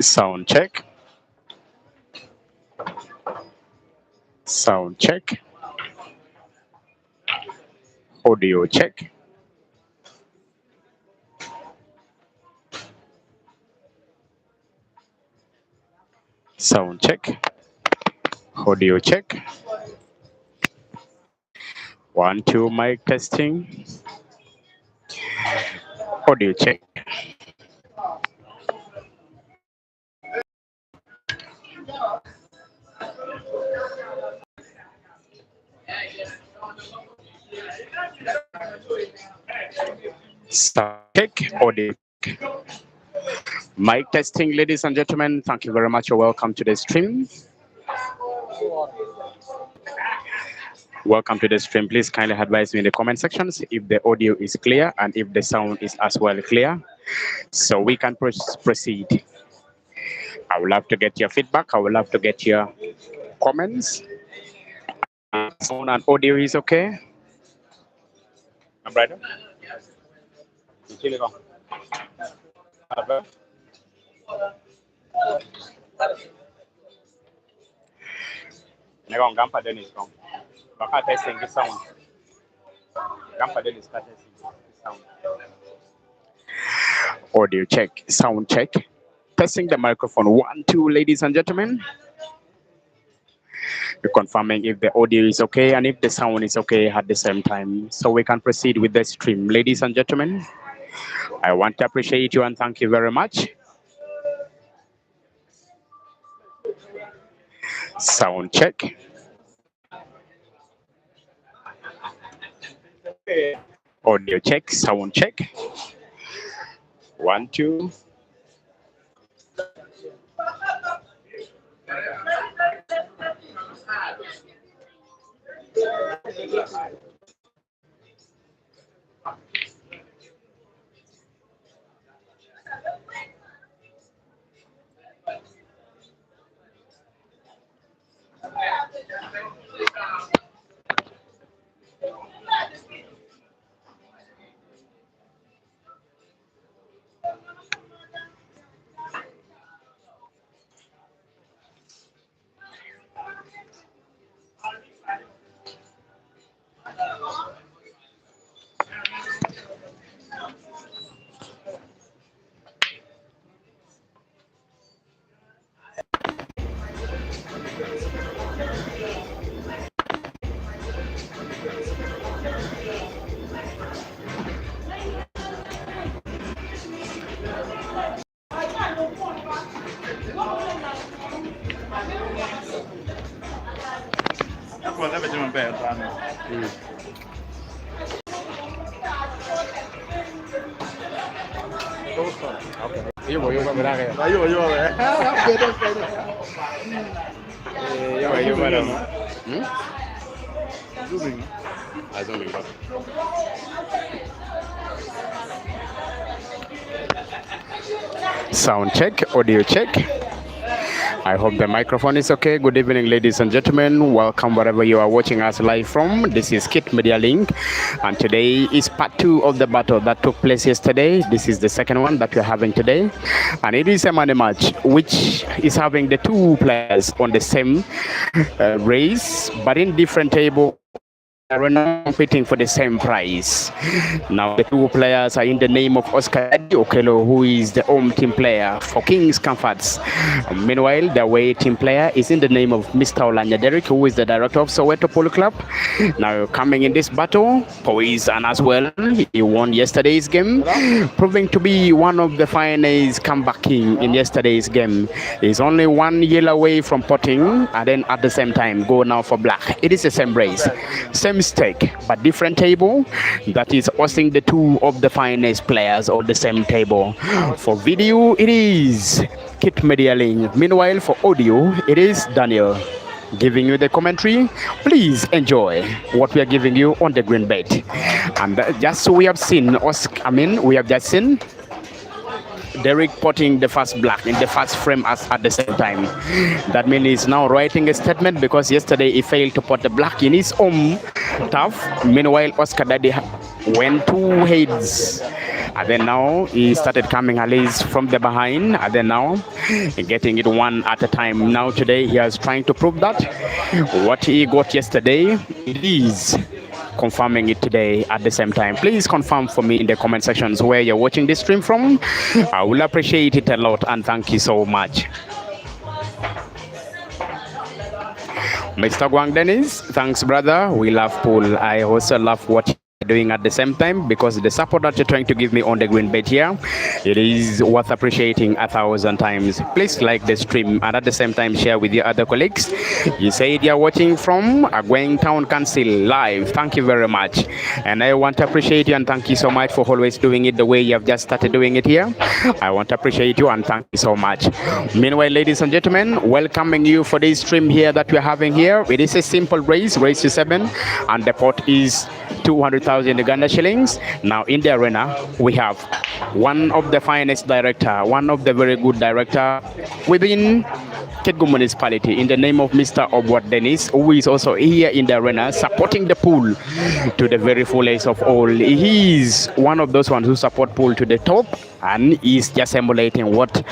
Sound check. Sound check. Audio check. Sound check. Audio check. 1, 2, mic testing. Audio check. Sound check. Audio check. Mic testing, ladies and gentlemen. Thank you very much. You're welcome to the stream. Welcome to the stream. Please kindly advise me in the comment sections if the audio is clear and if the sound is as well clear, so we can proceed. I would love to get your feedback. I would love to get your comments. Sound and audio is okay. My brother? Gampa Dennis gone. Baka testing the sound. Gampa Dennis testing the sound. Audio check, sound check. Testing the microphone. 1, 2, ladies and gentlemen. We're confirming if the audio is okay and if the sound is okay at the same time, so we can proceed with the stream. Ladies and gentlemen, I want to appreciate you and thank you very much. Sound check. Audio check, sound check. 1, 2. Sound check, audio check. I hope the microphone is okay. Good evening, ladies and gentlemen. Welcome wherever you are watching us live from. This is Kit Media Link, and today is part 2 of the battle that took place yesterday. This is the second one that we're having today, and it is a money match which is having the 2 players on the same race, but in different table. Are not competing for the same prize. Now the 2 players are in the name of Okello, who is the home team player for King's Comforts. Meanwhile, the away team player is in the name of Mr. Olanya, Derrick, who is the director of Soweto Polo Club. Now coming in this battle, poised and as well, he won yesterday's game, proving to be one of the finest comebacking in yesterday's game. He's only 1 year away from potting, and then at the same time go now for black. It is the same race, same stake, but different table that is hosting the 2 of the finest players on the same table. For video, it is Kit Media Link. Meanwhile, for audio, it is Daniel giving you the commentary. Please enjoy what we are giving you on the green bed. And just so we have seen we have just seen Derrick potting the first black in the first frame as at the same time. That means he's now writing a statement because yesterday he failed to pot the black in his own turf. Meanwhile, Oscar Daddy went two heads. And then now he started coming at least from the behind. And then now getting it one at a time. Now today he is trying to prove that what he got yesterday, it is confirming it today at the same time. Please confirm for me in the comment sections where you're watching this stream from. I will appreciate it a lot and thank you so much. Mr. Guang Dennis, thanks brother. We love pool. I also love what you're doing at the same time because the support that you're trying to give me on the green bed here, it is worth appreciating 1,000 times. Please like the stream and at the same time share with your other colleagues. You said you're watching from Agweng Town Council live. Thank you very much. And I want to appreciate you and thank you so much for always doing it the way you have just started doing it here. I want to appreciate you and thank you so much. Meanwhile, ladies and gentlemen, welcoming you for this stream here that we're having here. It is a simple race to 7, and the pot is 200,000 Uganda shillings. Now in the arena, we have one of the finest director, one of the very good director within Kitgum municipality in the name of Mr. Obwat Dennis, who is also here in the arena supporting the pool to the very fullest of all. He is one of those ones who support pool to the top and he's just emulating what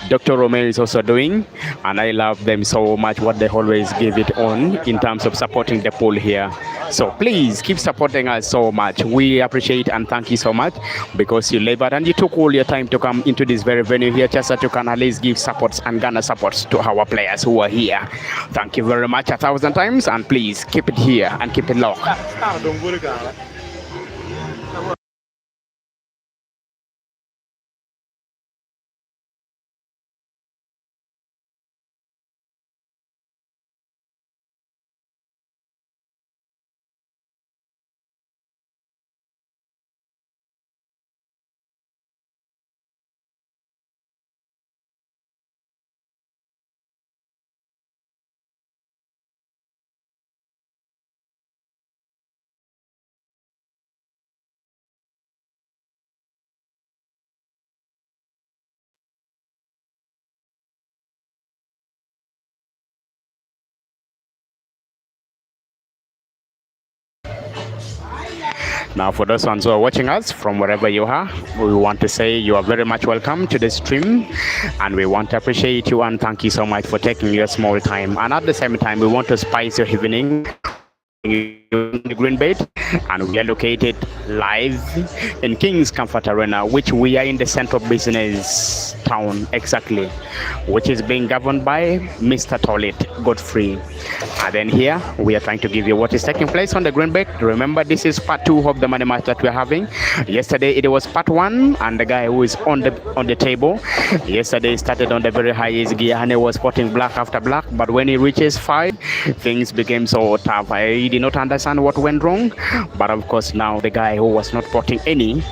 Dr. Romero is also doing, and I love them so much what they always give it on in terms of supporting the pool here. So please keep supporting us so much. We appreciate and thank you so much because you labored and you took all your time to come into this very venue here just that you can at least give supports and Ghana supports to our players who are here. Thank you very much 1,000 times, and please keep it here and keep it locked. Now, for those ones who are watching us from wherever you are, we want to say you are very much welcome to the stream, and we want to appreciate you and thank you so much for taking your small time. And at the same time, we want to spice your evening in the green bed, and we are located live in King's Comfort Arena, which we are in the central business town exactly, which is being governed by Mr. Toilet Godfrey. And then here we are trying to give you what is taking place on the green bed. Remember, this is part 2 of the money match that we're having. Yesterday it was part 1, and the guy who is on the table yesterday started on the very highest gear and he was potting black after black, but when he reaches 5, things became so tough. I did not understand what went wrong, but of course now the guy who was not potting any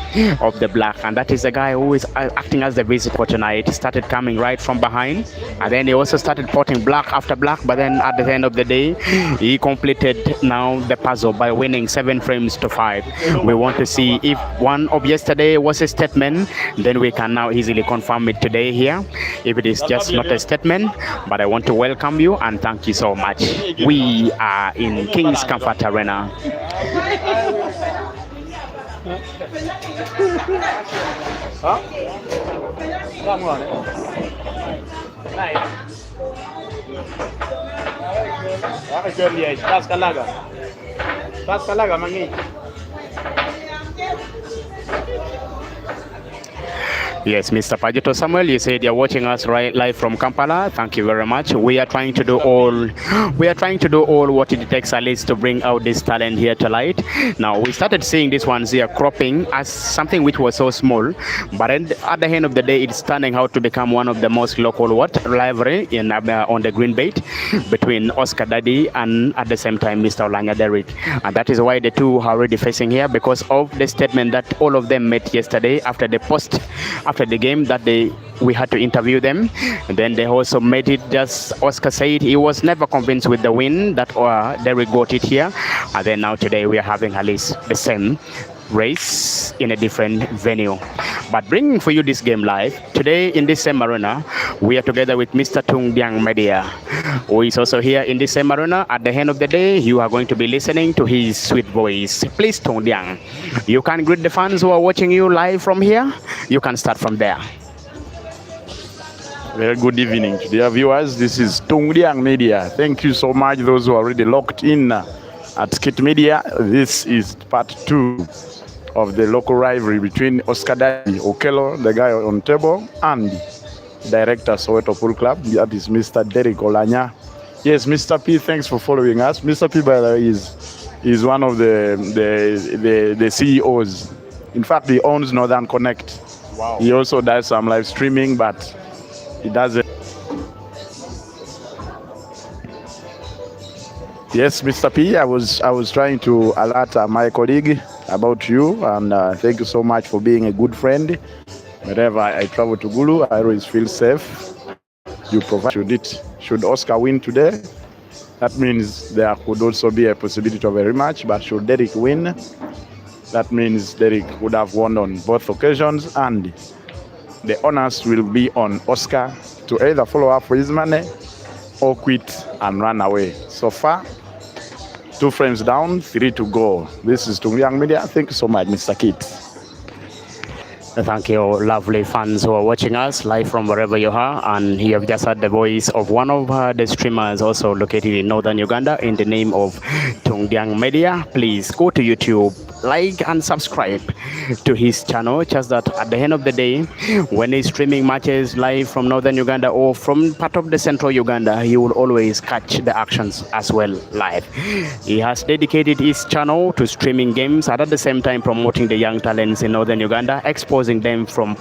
of the black, and that is the guy who is acting as the visit for tonight, started coming right from behind, and then he also started potting black after black, but then at the end of the day he completed now the puzzle by winning 7 frames to 5. We want to see if one of yesterday was a statement, then we can now easily confirm it today here if it is just not a statement. But I want to welcome you and thank you so much. We are in King's Comfort Arena. Yes, Mr. Pajuto Samuel, you said you're watching us right live from Kampala. Thank you very much. We are trying to do all what it takes at least to bring out this talent here to light. Now we started seeing these ones here cropping as something which was so small, but at the end of the day, it's turning out to become one of the most local rivalry in on the green bait between Oscar Daddy and at the same time Mr. Olanya Derrick, and that is why the two are already facing here because of the statement that all of them made yesterday after the game that we had to interview them. And then they also made it, just Oscar said he was never convinced with the win that Derrick got it here, and then now today we are having at least the same race in a different venue. But bringing for you this game live, today in this same arena, we are together with Mr. Tung Diang Media, who is also here in this same arena. At the end of the day, you are going to be listening to his sweet voice. Please, Tung Diang, you can greet the fans who are watching you live from here. You can start from there. Very good evening to dear viewers. This is Tung Diang Media. Thank you so much, those who are already locked in at Skit Media. This is part 2 of the local rivalry between Oscar Daddy Okello, the guy on table, and director Soweto Pool Club. That is Mr. Derrick Olanya. Yes, Mr. P, thanks for following us. Mr. P, by the way, is one of the CEOs. In fact, he owns Northern Connect. Wow. He also does some live streaming, but he doesn't. Yes, Mr. P, I was trying to alert my colleague about you, and thank you so much for being a good friend. Whenever I travel to Gulu, I always feel safe. You provide. Should Oscar win today, that means there could also be a possibility of a rematch. But should Derrick win, that means Derrick would have won on both occasions, and the onus will be on Oscar to either follow up for his money or quit and run away. So far, 2 frames down, 3 to go. This is Tung Diang Media. Thank you so much, Mr. Kit. Thank you, lovely fans who are watching us live from wherever you are. And you have just heard the voice of one of the streamers also located in northern Uganda in the name of Tung Diang Media. Please go to YouTube, like and subscribe to his channel. Just that at the end of the day, when he's streaming matches live from northern Uganda or from part of the central Uganda, he will always catch the actions as well live. He has dedicated his channel to streaming games and at the same time promoting the young talents in northern Uganda, exposing them from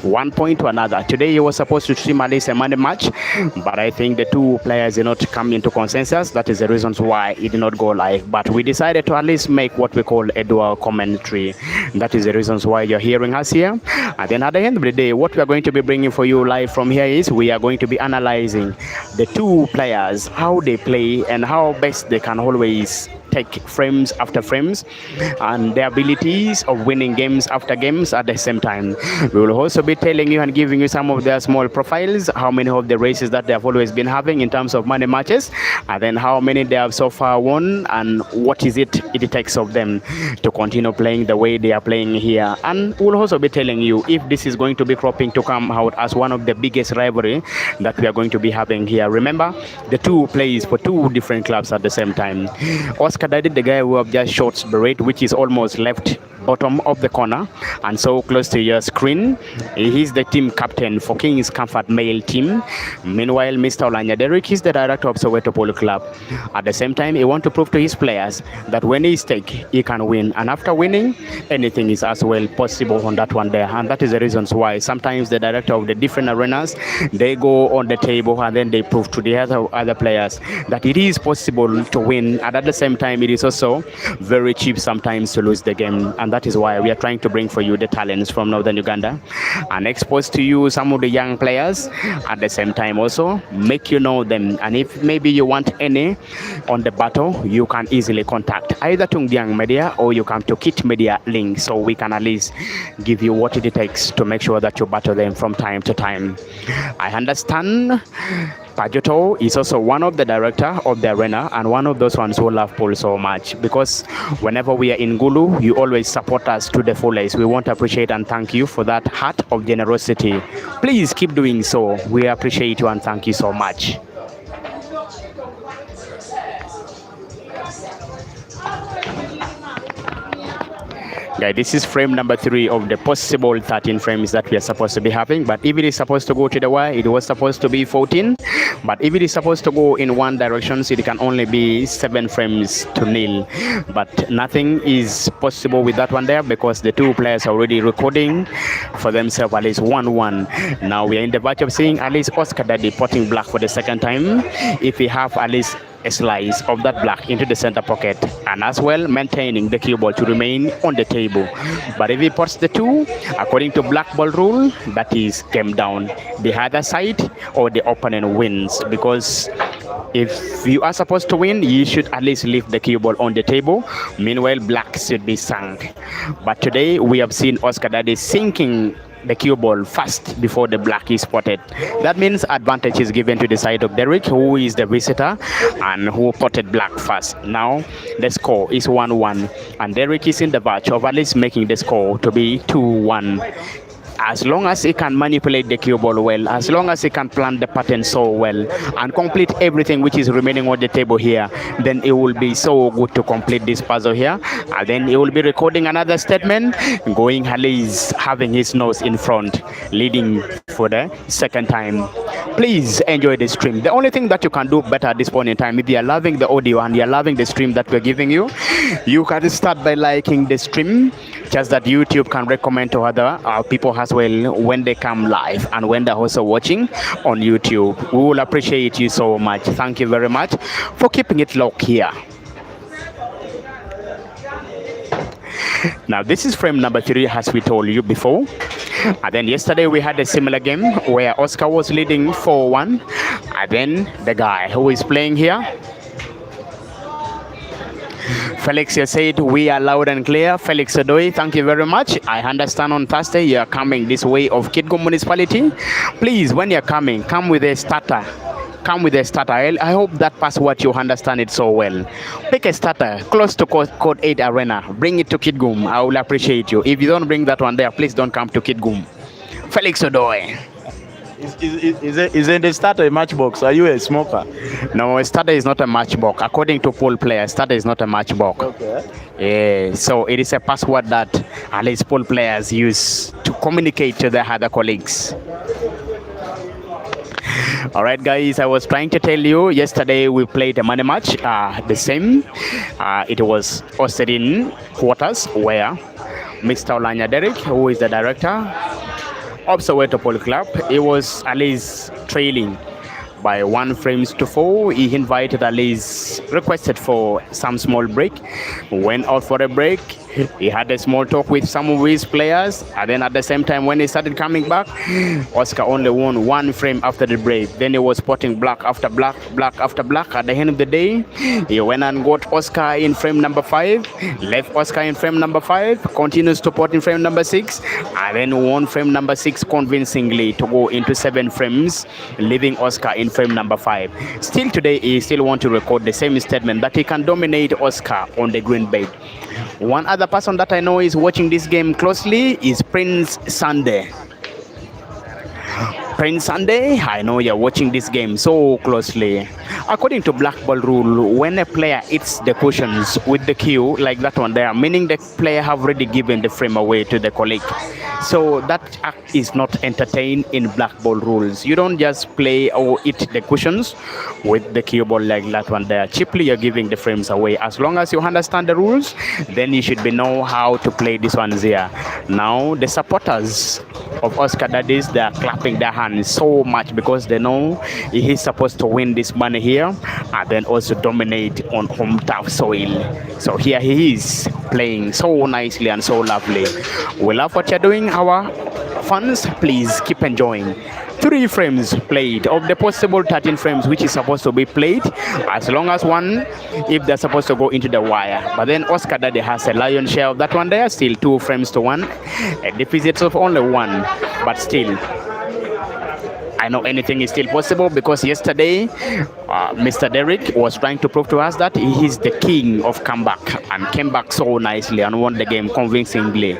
one point to another. Today he was supposed to stream at least a Monday match, but I think the 2 players did not come into consensus. That is the reasons why it did not go live. But we decided to at least make what we call a dual commentary. That is the reasons why you're hearing us here. And then at the end of the day, what we are going to be bringing for you live from here is we are going to be analyzing the 2 players, how they play and how best they can always take frames after frames and the abilities of winning games after games at the same time. We will also be telling you and giving you some of their small profiles, how many of the races that they have always been having in terms of money matches, and then how many they have so far won, and what is it takes of them to continue playing the way they are playing here. And we'll also be telling you if this is going to be cropping to come out as one of the biggest rivalry that we are going to be having here. Remember, the 2 plays for 2 different clubs at the same time. Oscar Daddy, the guy who have just shot the rate, which is almost left bottom of the corner and so close to your screen. He is the team captain for King's Comfort male team. Meanwhile, Mr. Olanya Derrick is the director of Soweto Polo Club. At the same time, he wants to prove to his players that when he stake, he can win. And after winning, anything is as well possible on that one there. And that is the reasons why sometimes the director of the different arenas, they go on the table and then they prove to the other players that it is possible to win. And at the same time, it is also very cheap sometimes to lose the game. And that is why we are trying to bring for you the talents from northern Uganda and expose to you some of the young players. At the same time also make you know them, and if maybe you want any on the battle, you can easily contact either Tung Diang Media or you come to Kit Media link, so we can at least give you what it takes to make sure that you battle them from time to time. I understand Pajoto is also one of the director of the arena and one of those ones who love pool so much, because whenever we are in Gulu, you always support us to the fullest. We want to appreciate and thank you for that heart of generosity. Please keep doing so. We appreciate you and thank you so much. Guys, this is frame number 3 of the possible 13 frames that we are supposed to be having. But if it is supposed to go to the wire, it was supposed to be 14. But if it is supposed to go in one direction, so it can only be 7 frames to nil. But nothing is possible with that one there, because the 2 players are already recording for themselves at least 1-1. Now we are in the batch of seeing at least Oscar Daddy potting black for the second time. If we have at least a slice of that black into the center pocket, and as well maintaining the cue ball to remain on the table. But if he puts the 2, according to black ball rule, that is game down. The other side or the opponent wins, because If you are supposed to win, you should at least leave the cue ball on the table. Meanwhile, black should be sunk. But today we have seen Oscar that is sinking the cue ball fast before the black is spotted. That means advantage is given to the side of Derrick, who is the visitor and who potted black first. Now the score is 1-1, and Derrick is in the verge of at least making the score to be 2-1. As long as he can manipulate the cue ball well, as long as he can plan the pattern so well and complete everything which is remaining on the table here, then it will be so good to complete this puzzle here. And then he will be recording another statement, going Haley's having his nose in front, leading for the second time. Please enjoy the stream. The only thing that you can do better at this point in time, if you are loving the audio and you are loving the stream that we're giving you, you can start by liking the stream, just that YouTube can recommend to other people as well when they come live and when they're also watching on YouTube. We will appreciate you so much. Thank you very much for keeping it locked here. Now this is frame number 3, as we told you before. And then yesterday we had a similar game where Oscar was leading 4-1. And then the guy who is playing here, Felix, you said we are loud and clear. Felix Odoi, thank you very much. I understand on Thursday you are coming this way of Kitgum Municipality. Please, when you're coming, come with a starter. Come with a starter. I hope that password you understand it so well. Pick a starter close to Code 8 Arena. Bring it to Kitgum. I will appreciate you. If you don't bring that one there, please don't come to Kitgum. Felix Odoi. Isn't the starter a matchbox? Are you a smoker? No, a starter is not a matchbox. According to pool players, starter is not a matchbox. Okay. Yeah, so it is a password that at least pool players use to communicate to their other colleagues. All right, guys, I was trying to tell you yesterday we played a money match, the same. It was hosted in quarters where Mr. Olanya Derrick, who is the director of Soweto Polo Club, he was at least trailing by 1 frames to 4. He invited at least, requested for some small break, went out for a break. He had a small talk with some of his players, and then at the same time when he started coming back, Oscar only won 1 frame after the break. Then he was spotting black after black, black after black. At the end of the day, he went and got Oscar in frame number 5, left Oscar in frame number 5, continues to pot in frame number 6, and then won frame number 6 convincingly to go into 7 frames, leaving Oscar in frame number 5. Still today, he still want to record the same statement that he can dominate Oscar on the green bait. One other person that I know is watching this game closely is Prince Sunday. Prince Sunday, I know you're watching this game so closely. According to black ball rule, when a player hits the cushions with the cue like that one there, meaning the player have already given the frame away to the colleague. So that act is not entertained in black ball rules. You don't just play or hit the cushions with the cue ball like that one there. Cheaply you're giving the frames away. As long as you understand the rules, then you should be know how to play this one here. Now the supporters of Oscar Daddies, they are clapping their hands so much because they know he is supposed to win this money here and then also dominate on home turf soil. So here he is playing so nicely and so lovely. We love what you're doing, our fans. Please keep enjoying. 3 frames played of the possible 13 frames which is supposed to be played, as long as one if they're supposed to go into the wire. But then Oscar Daddy has a lion's share of that one there, still 2 frames to 1, a deficit of only 1, but still I know anything is still possible because yesterday Mr. Derrick was trying to prove to us that he is the king of comeback and came back so nicely and won the game convincingly.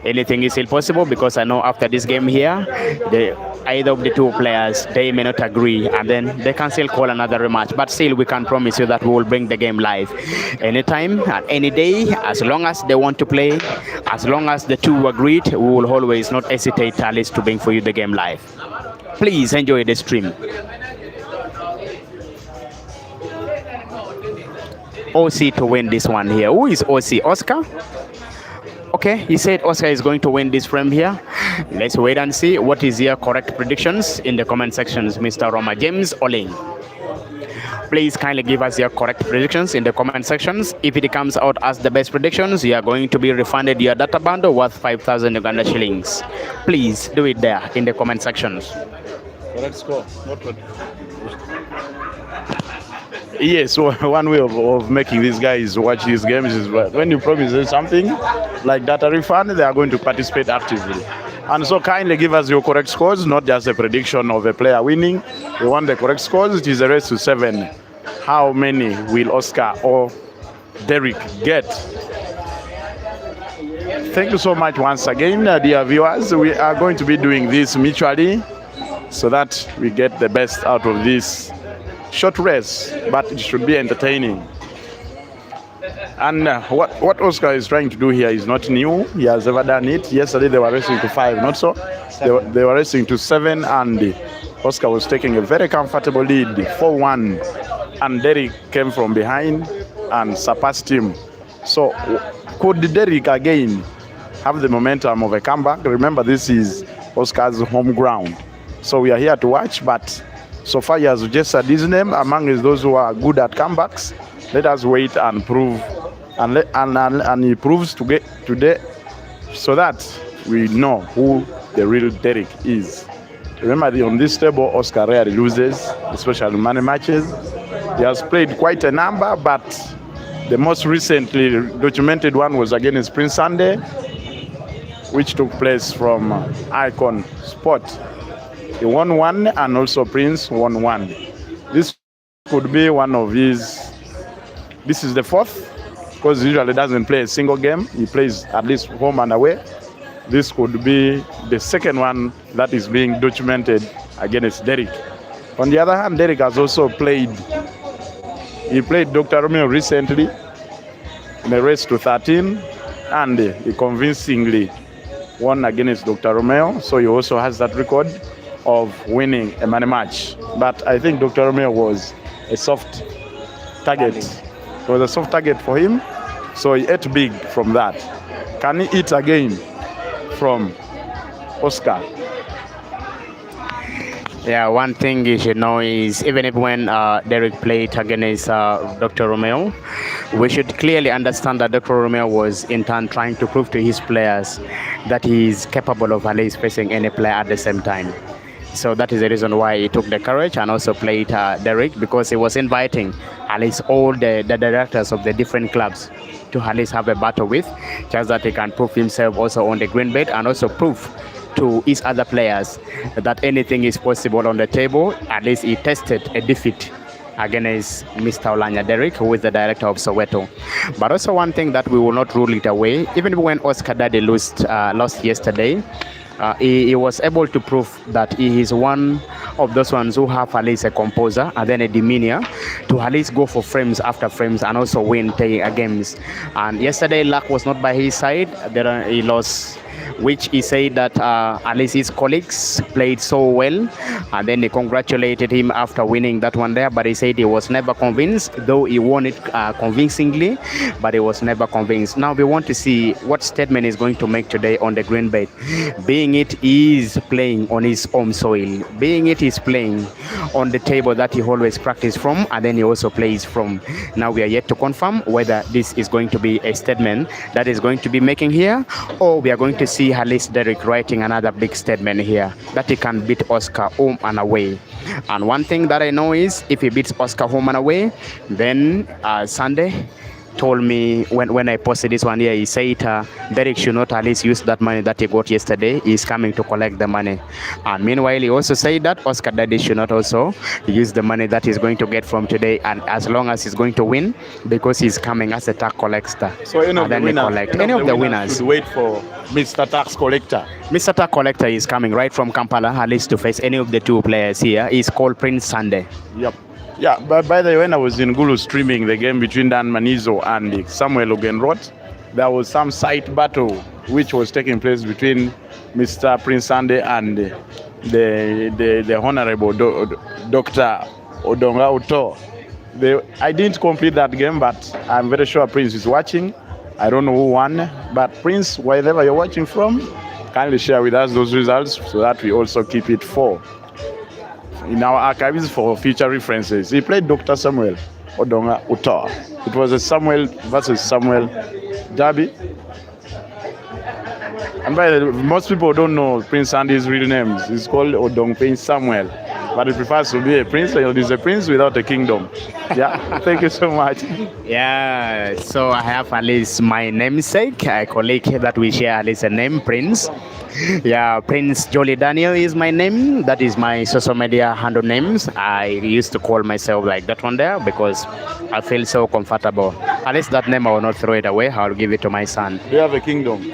Anything is still possible because I know after this game here, either of the 2 players, they may not agree and then they can still call another rematch. But still, we can promise you that we will bring the game live anytime and any day, as long as they want to play, as long as the 2 agreed, we will always not hesitate at least to bring for you the game live. Please enjoy the stream. OC to win this one here. Who is OC? Oscar? Okay, he said Oscar is going to win this frame here. Let's wait and see what is your correct predictions in the comment sections, Mr. Roma James Oling. Please kindly give us your correct predictions in the comment sections. If it comes out as the best predictions, you are going to be refunded your data bundle worth 5,000 Uganda shillings. Please do it there in the comment sections. Correct score. Not good. Yes, one way of making these guys watch these games is when you promise them something like data refund, they are going to participate actively. And so kindly give us your correct scores, not just a prediction of a player winning. We want the correct scores. It is a race to 7. How many will Oscar or Derrick get? Thank you so much once again, dear viewers. We are going to be doing this mutually so that we get the best out of this short race, but it should be entertaining. And what Oscar is trying to do here is not new. He has ever done it. Yesterday they were racing to 5, not so. They were racing to 7, and Oscar was taking a very comfortable lead, 4-1. And Derrick came from behind and surpassed him. So could Derrick again have the momentum of a comeback? Remember, this is Oscar's home ground. So we are here to watch, but so far he has registered his name among those who are good at comebacks. Let us wait and prove, and he proves to get today, so that we know who the real Derrick is. Remember, on this table, Oscar rarely loses, especially money matches. He has played quite a number, but the most recently documented one was against Prince Sunday, which took place from Icon Sport. He won 1, and also Prince won 1. This could be one of his. This is the 4th, because he usually doesn't play a single game. He plays at least home and away. This could be the 2nd one that is being documented against Derrick. On the other hand, Derrick has also played. He played Dr. Romeo recently in a race to 13, and he convincingly won against Dr. Romeo. So he also has that record of winning a money match. But I think Dr. Romeo was a soft target. It was a soft target for him, so he ate big from that. Can he eat again from Oscar? Yeah, one thing you should know is even if when Derrick played against Dr. Romeo, we should clearly understand that Dr. Romeo was in turn trying to prove to his players that he is capable of at least facing any player at the same time. So that is the reason why he took the courage and also played Derrick, because he was inviting at least all the directors of the different clubs to at least have a battle with, just that he can prove himself also on the green bed and also prove to his other players that anything is possible on the table. At least he tested a defeat against Mr. Olanya Derrick, who is the director of Soweto. But also one thing that we will not rule it away, even when Oscar Daddy lost yesterday, he was able to prove that he is one of those ones who have at least a composure and then a demeanor to at least go for frames after frames and also win games. And yesterday luck was not by his side. There he lost, which he said that at least his colleagues played so well, and then they congratulated him after winning that one there, but he said he was never convinced, though he won it convincingly, but he was never convinced. Now we want to see what statement he's going to make today on the green bed, being it is playing on his home soil, being it is playing on the table that he always practices from, and then he also plays from. Now we are yet to confirm whether this is going to be a statement that is going to be making here, or we are going to see at least Derrick writing another big statement here that he can beat Oscar home and away. And one thing that I know is if he beats Oscar home and away, then Sunday told me when I posted this one here, he said Derrick should not at least use that money that he got yesterday. He's coming to collect the money. And meanwhile, he also said that Oscar Daddy should not also use the money that he's going to get from today, and as long as he's going to win, because he's coming as a tax collector. So any of the winners should wait for Mr. Tax Collector. Mr. Tax Collector is coming right from Kampala, at least to face any of the two players here. He's called Prince Sunday. Yep. Yeah, but by the way, when I was in Gulu streaming the game between Dan Manizo and Samuel Ogenrot, there was some side battle which was taking place between Mr. Prince Sunday and the Honorable Dr. Odonga Uto. I didn't complete that game, but I'm very sure Prince is watching. I don't know who won, but Prince, wherever you're watching from, kindly share with us those results so that we also keep it in our archives for future references. He played Dr. Samuel Odonga Utoa. It was a Samuel versus Samuel derby. And by the way, most people don't know Prince Andy's real name. He's called Odongpen Samuel. but he prefers to be a prince, and he's a prince without a kingdom. Yeah, thank you so much. Yeah, so I have at least my namesake, a colleague that we share at least a name, Prince. Yeah, Prince Jolly Daniel is my name. That is my social media handle names. I used to call myself like that one there because I feel so comfortable. At least that name I will not throw it away. I'll give it to my son. Do you have a kingdom?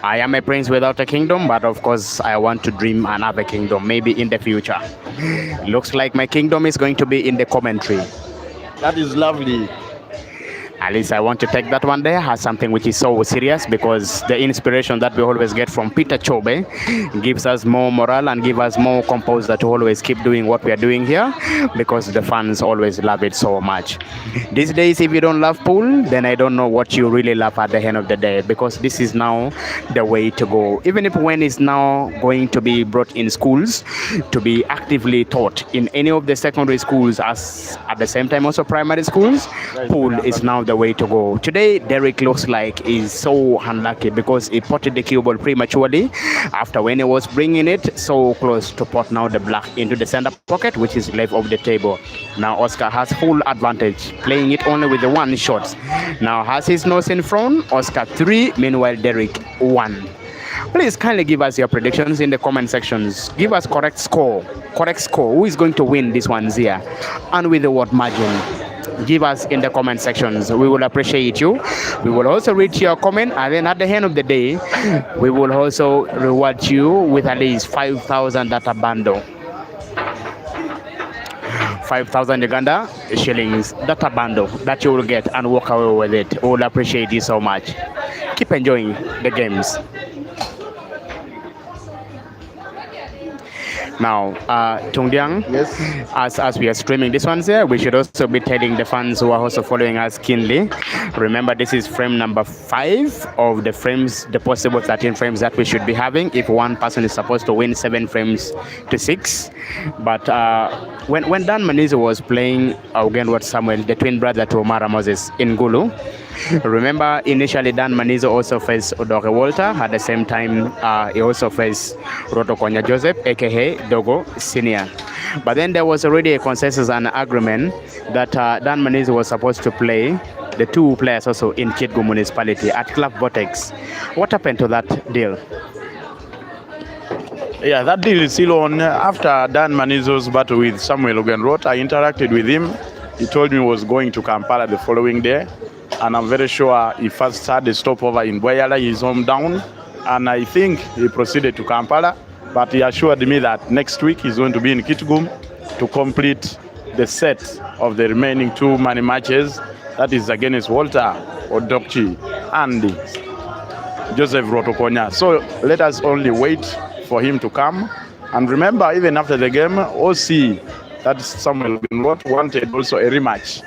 I am a prince without a kingdom, but of course I want to dream another kingdom, maybe in the future. Looks like my kingdom is going to be in the commentary. That is lovely. At least I want to take that one there as something which is so serious because the inspiration that we always get from Peter Chobe gives us more morale and give us more composure to always keep doing what we are doing here because the fans always love it so much. These days, if you don't love pool, then I don't know what you really love at the end of the day because this is now the way to go. Even if when it's now going to be brought in schools to be actively taught in any of the secondary schools as at the same time also primary schools, pool is now the way to go. Today, Derrick looks like is so unlucky because he potted the cue ball prematurely after when he was bringing it so close to pot now the black into the center pocket, which is left of the table. Now Oscar has full advantage, playing it only with the one shot. Now has his nose in front, Oscar 3, meanwhile Derrick 1. Please kindly give us your predictions in the comment sections. Give us correct score. Who is going to win this one here? And with the what margin? Give us in the comment sections. We will appreciate you. We will also read your comment, and then at the end of the day, we will also reward you with at least 5,000 data bundle. 5,000 Uganda shillings data bundle that you will get and walk away with it. We will appreciate you so much. Keep enjoying the games. Now, Tungdiang, Yes. as we are streaming this one here, we should also be telling the fans who are also following us keenly. Remember, this is frame number 5 of the frames, the possible 13 frames that we should be having if one person is supposed to win 7 frames to 6. But when Dan Manizo was playing against what Samuel, the twin brother to Omara Moses in Gulu, remember initially Dan Manizo also faced Odoke Walter. At the same time, he also faced Rotokonya Joseph, aka Dogo Senior. But then there was already a consensus and agreement that Dan Manizo was supposed to play the 2 players also in Kitgum municipality at Club Vortex. What happened to that deal? Yeah, that deal is still on. After Dan Manizo's battle with Samuel Ogenrot, I interacted with him. He told me he was going to Kampala the following day. And I'm very sure he first had a stopover in Bwayala, his hometown. And I think he proceeded to Kampala. But he assured me that next week he's going to be in Kitgum to complete the set of the remaining 2 money matches. That is against Walter Odokchi and Joseph Rotokonya. So let us only wait for him to come. And remember, even after the game, OC, that Samuel Ogenrot, wanted also a rematch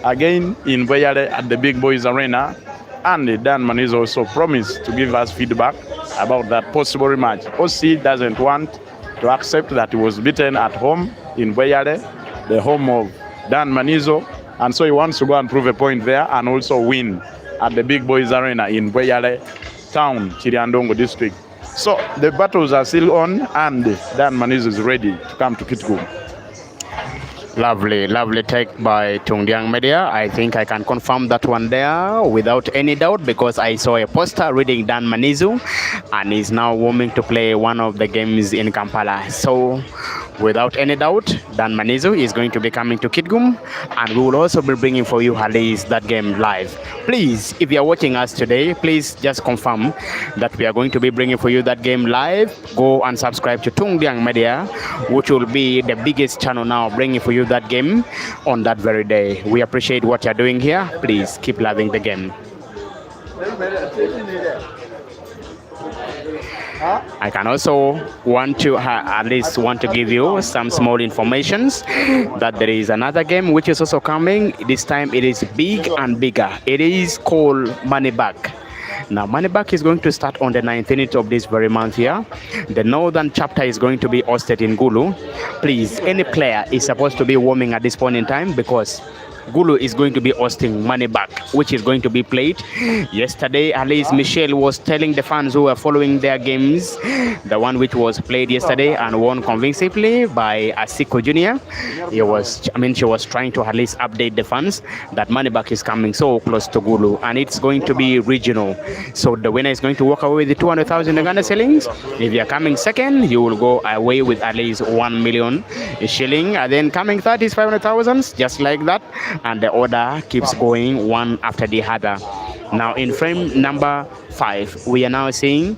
again in Bwayale at the Big Boys Arena. And Dan Manizo also promised to give us feedback about that possible rematch. OC doesn't want to accept that he was beaten at home in Bwayale, the home of Dan Manizo. And so he wants to go and prove a point there and also win at the Big Boys Arena in Bwayale town, Chiriandongo district. So the battles are still on and Dan Manizo is ready to come to Kitgum. Lovely take by Tungdiang Media. I think I can confirm that one there without any doubt because I saw a poster reading Dan Manizu and he's now warming to play one of the games in Kampala. So without any doubt, Dan Manizu is going to be coming to Kitgum and we will also be bringing for you at least that game live. Please, if you are watching us today, please just confirm that we are going to be bringing for you that game live. Go and subscribe to Tungdiang Media, which will be the biggest channel now bringing for you that game on that very day. We appreciate what you're doing here. Please keep loving the game. I can also want to at least want to give you some small informations that there is another game which is also coming. This time it is big and bigger. It is called Money Back. Now, Money Back is going to start on the 19th of this very month here. The northern chapter is going to be hosted in Gulu. Please, any player is supposed to be warming at this point in time because Gulu is going to be hosting Money Back, which is going to be played. Yesterday, at least Michelle was telling the fans who were following their games, the one which was played yesterday and won convincingly by Asiko Jr. She was trying to at least update the fans that Money Back is coming so close to Gulu, and it's going to be regional. So the winner is going to walk away with the 200,000 Uganda shillings. If you're coming second, you will go away with at least 1 million shilling, and then coming third is 500,000, just like that, and the order keeps going one after the other. Now in frame number 5, we are now seeing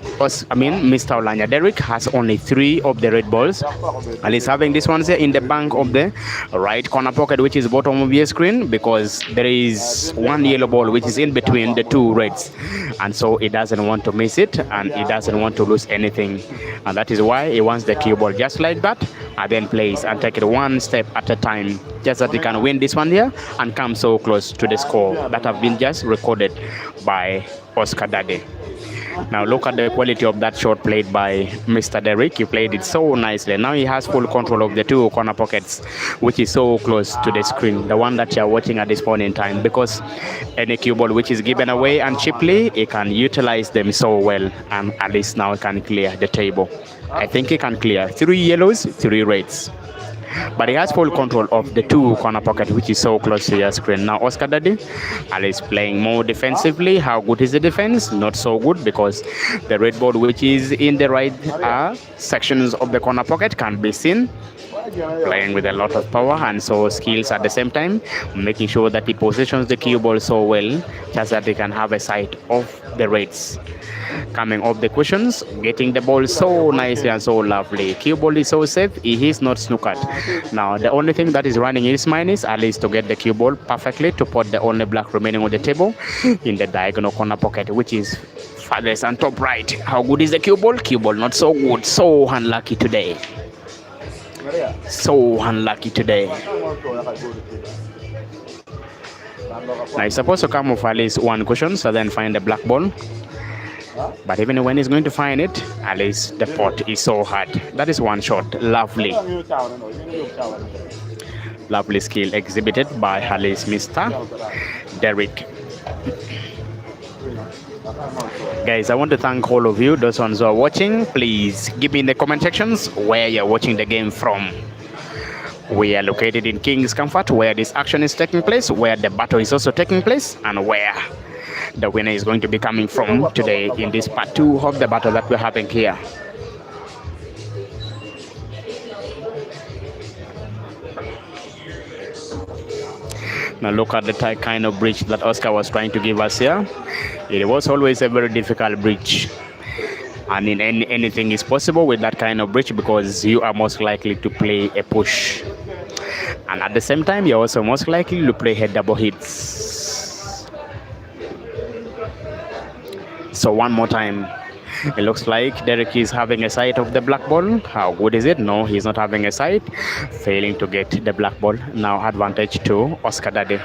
Mr. Olanya. Derrick has only 3 of the red balls, and he's having this one here in the bank of the right corner pocket, which is bottom of your screen, because there is one yellow ball which is in between the 2 reds, and so he doesn't want to miss it, and he doesn't want to lose anything, and that is why he wants the cue ball just like that, and then plays and take it one step at a time, just that he can win this one here and come so close to the score that have been just recorded by Oscar Dade. Now look at the quality of that shot played by Mr. Derrick. He played it so nicely. Now he has full control of the 2 corner pockets, which is so close to the screen, the one that you are watching at this point in time, because any cue ball which is given away and cheaply, he can utilize them so well, and at least now he can clear the table. I think he can clear 3 yellows, 3 reds. But he has full control of the 2 corner pocket, which is so close to your screen. Now Oscar Daddy is playing more defensively. How good is the defense? Not so good, because the red board which is in the right sections of the corner pocket can be seen. Playing with a lot of power and so skills at the same time, making sure that he positions the cue ball so well, just that he can have a sight of the reds. Coming off the cushions, getting the ball so nicely and so lovely. Cue ball is so safe, he is not snookered. Now the only thing that is running in his mind is at least to get the cue ball perfectly to put the only black remaining on the table in the diagonal corner pocket, which is farthest and top right. How good is the cue ball? Cue ball not so good. So unlucky today. So unlucky today. Now he's supposed to come off at least 1 cushion, so then find the black ball. But even when he's going to find it, at least the pot is so hard. That is 1 shot. Lovely. Lovely skill exhibited by at least Mr. Derrick. Guys, I want to thank all of you, those ones who are watching. Please give me in the comment sections where you're watching the game from. We are located in King's Comfort, where this action is taking place, where the battle is also taking place, and where the winner is going to be coming from today in this part 2 of the battle that we're having here. Now look at the kind of bridge that Oscar was trying to give us here. It was always a very difficult bridge. I mean, anything is possible with that kind of bridge, because you are most likely to play a push. And at the same time, you're also most likely to play head double hits. So one more time. It looks like Derrick is having a sight of the black ball. How good is it? No, he's not having a sight. Failing to get the black ball. Now advantage to Oscar Dade.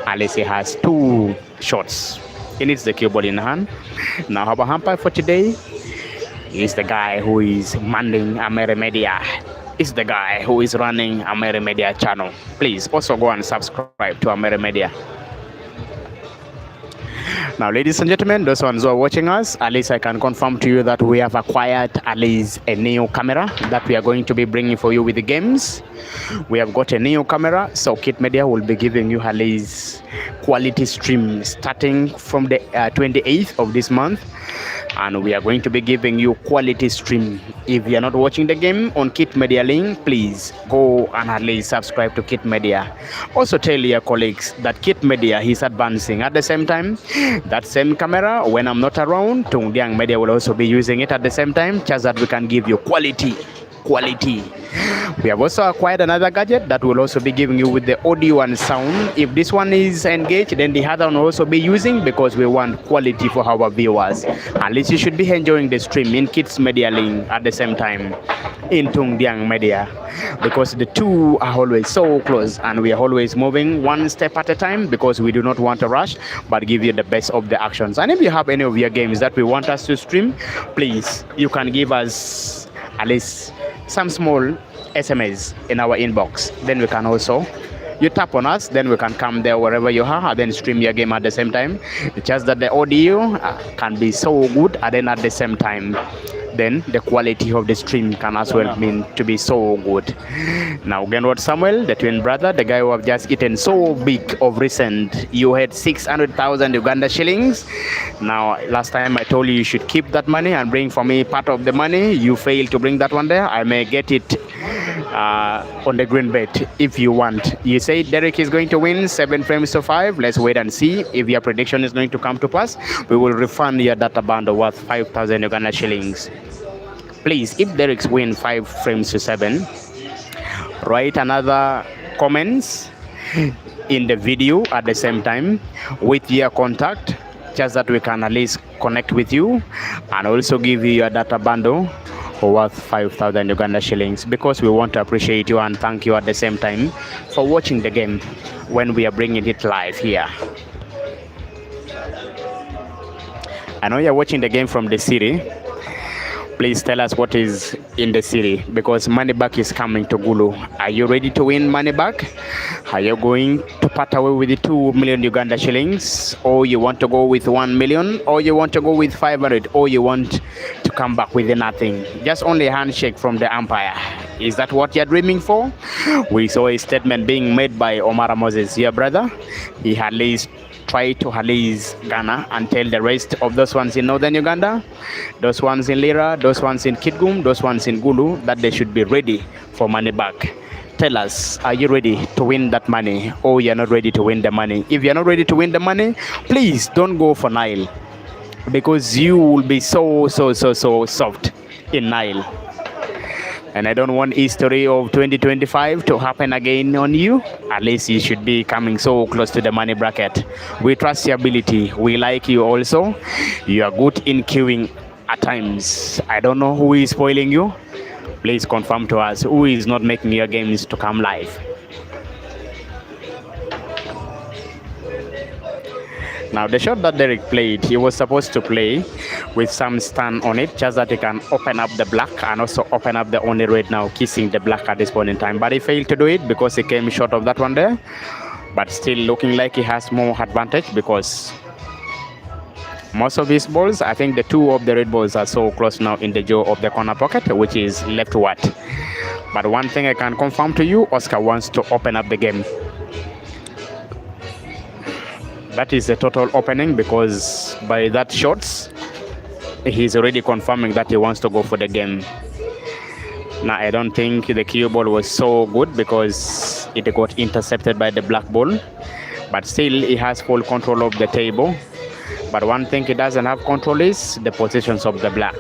Alice has 2 shots. He needs the cue ball in hand. Now our umpire for today is the guy who is manning Amere Media. Is the guy who is running Amere Media channel. Please also go and subscribe to Amere Media. Now, ladies and gentlemen, those ones who are watching us, at least I can confirm to you that we have acquired at least a new camera that we are going to be bringing for you with the games. We have got a new camera, so Kit Media will be giving you at least quality stream starting from the 28th of this month. And we are going to be giving you quality stream. If you are not watching the game on Kit Media link, please go and at least subscribe to Kit Media. Also tell your colleagues that Kit Media is advancing. At the same time, that same camera, when I'm not around, Tungdiang Media will also be using it at the same time, just that we can give you quality. We have also acquired another gadget that will also be giving you with the audio and sound. If this one is engaged, then the other one will also be using, because we want quality for our viewers. At least you should be enjoying the stream in Kids Media link at the same time in Tungdiang Media, because the 2 are always so close, and we are always moving 1 step at a time, because we do not want to rush but give you the best of the actions. And if you have any of your games that we want us to stream, please, you can give us at least some small SMS in our inbox. Then we can also You tap on us, then we can come there wherever you are and then stream your game at the same time. It's just that the audio can be so good and then at the same time then the quality of the stream can as well mean to be so good. Now Genward Samuel, the twin brother, the guy who have just eaten so big of recent, you had 600,000 Uganda shillings. Now last time I told you you should keep that money and bring for me part of the money. You failed to bring that one there. I may get it on the green bet if you want. You say Derrick is going to win 7 frames to 5. Let's wait and see if your prediction is going to come to pass. We will refund your data bundle worth 5,000 Uganda shillings. Please, if Derrick win 5 frames to 7, write another comments in the video at the same time with your contact, just that we can at least connect with you and also give you your data bundle worth 5,000 Uganda shillings, because we want to appreciate you and thank you at the same time for watching the game when we are bringing it live here. I know you're watching the game from the city. Please tell us what is in the city, because money back is coming to Gulu. Are you ready to win money back? Are you going to part away with the 2 million Uganda shillings, or you want to go with 1 million, or you want to go with 500, or you want to come back with nothing? Just only a handshake from the umpire. Is that what you're dreaming for? We saw a statement being made by Omar Moses, your brother. He at least try to release Ghana and tell the rest of those ones in northern Uganda, those ones in Lira, those ones in Kitgum, those ones in Gulu, that they should be ready for money back. Tell us, are you ready to win that money, or you're not ready to win the money? If you're not ready to win the money, please don't go for Nile, because you will be so soft in Nile. And I don't want history of 2025 to happen again on you. At least you should be coming so close to the money bracket. We trust your ability. We like you also. You are good in queuing at times. I don't know who is spoiling you. Please confirm to us who is not making your games to come live. Now the shot that Derrick played, he was supposed to play with some stand on it, just that he can open up the black and also open up the only red now, kissing the black at this point in time. But he failed to do it because he came short of that one there. But still looking like he has more advantage, because most of his balls, I think the 2 of the red balls are so close now in the jaw of the corner pocket, which is leftward. But one thing I can confirm to you, Oscar wants to open up the game. That is a total opening, because by that shots, he's already confirming that he wants to go for the game. Now, I don't think the cue ball was so good because it got intercepted by the black ball. But still, he has full control of the table. But one thing he doesn't have control is the positions of the black,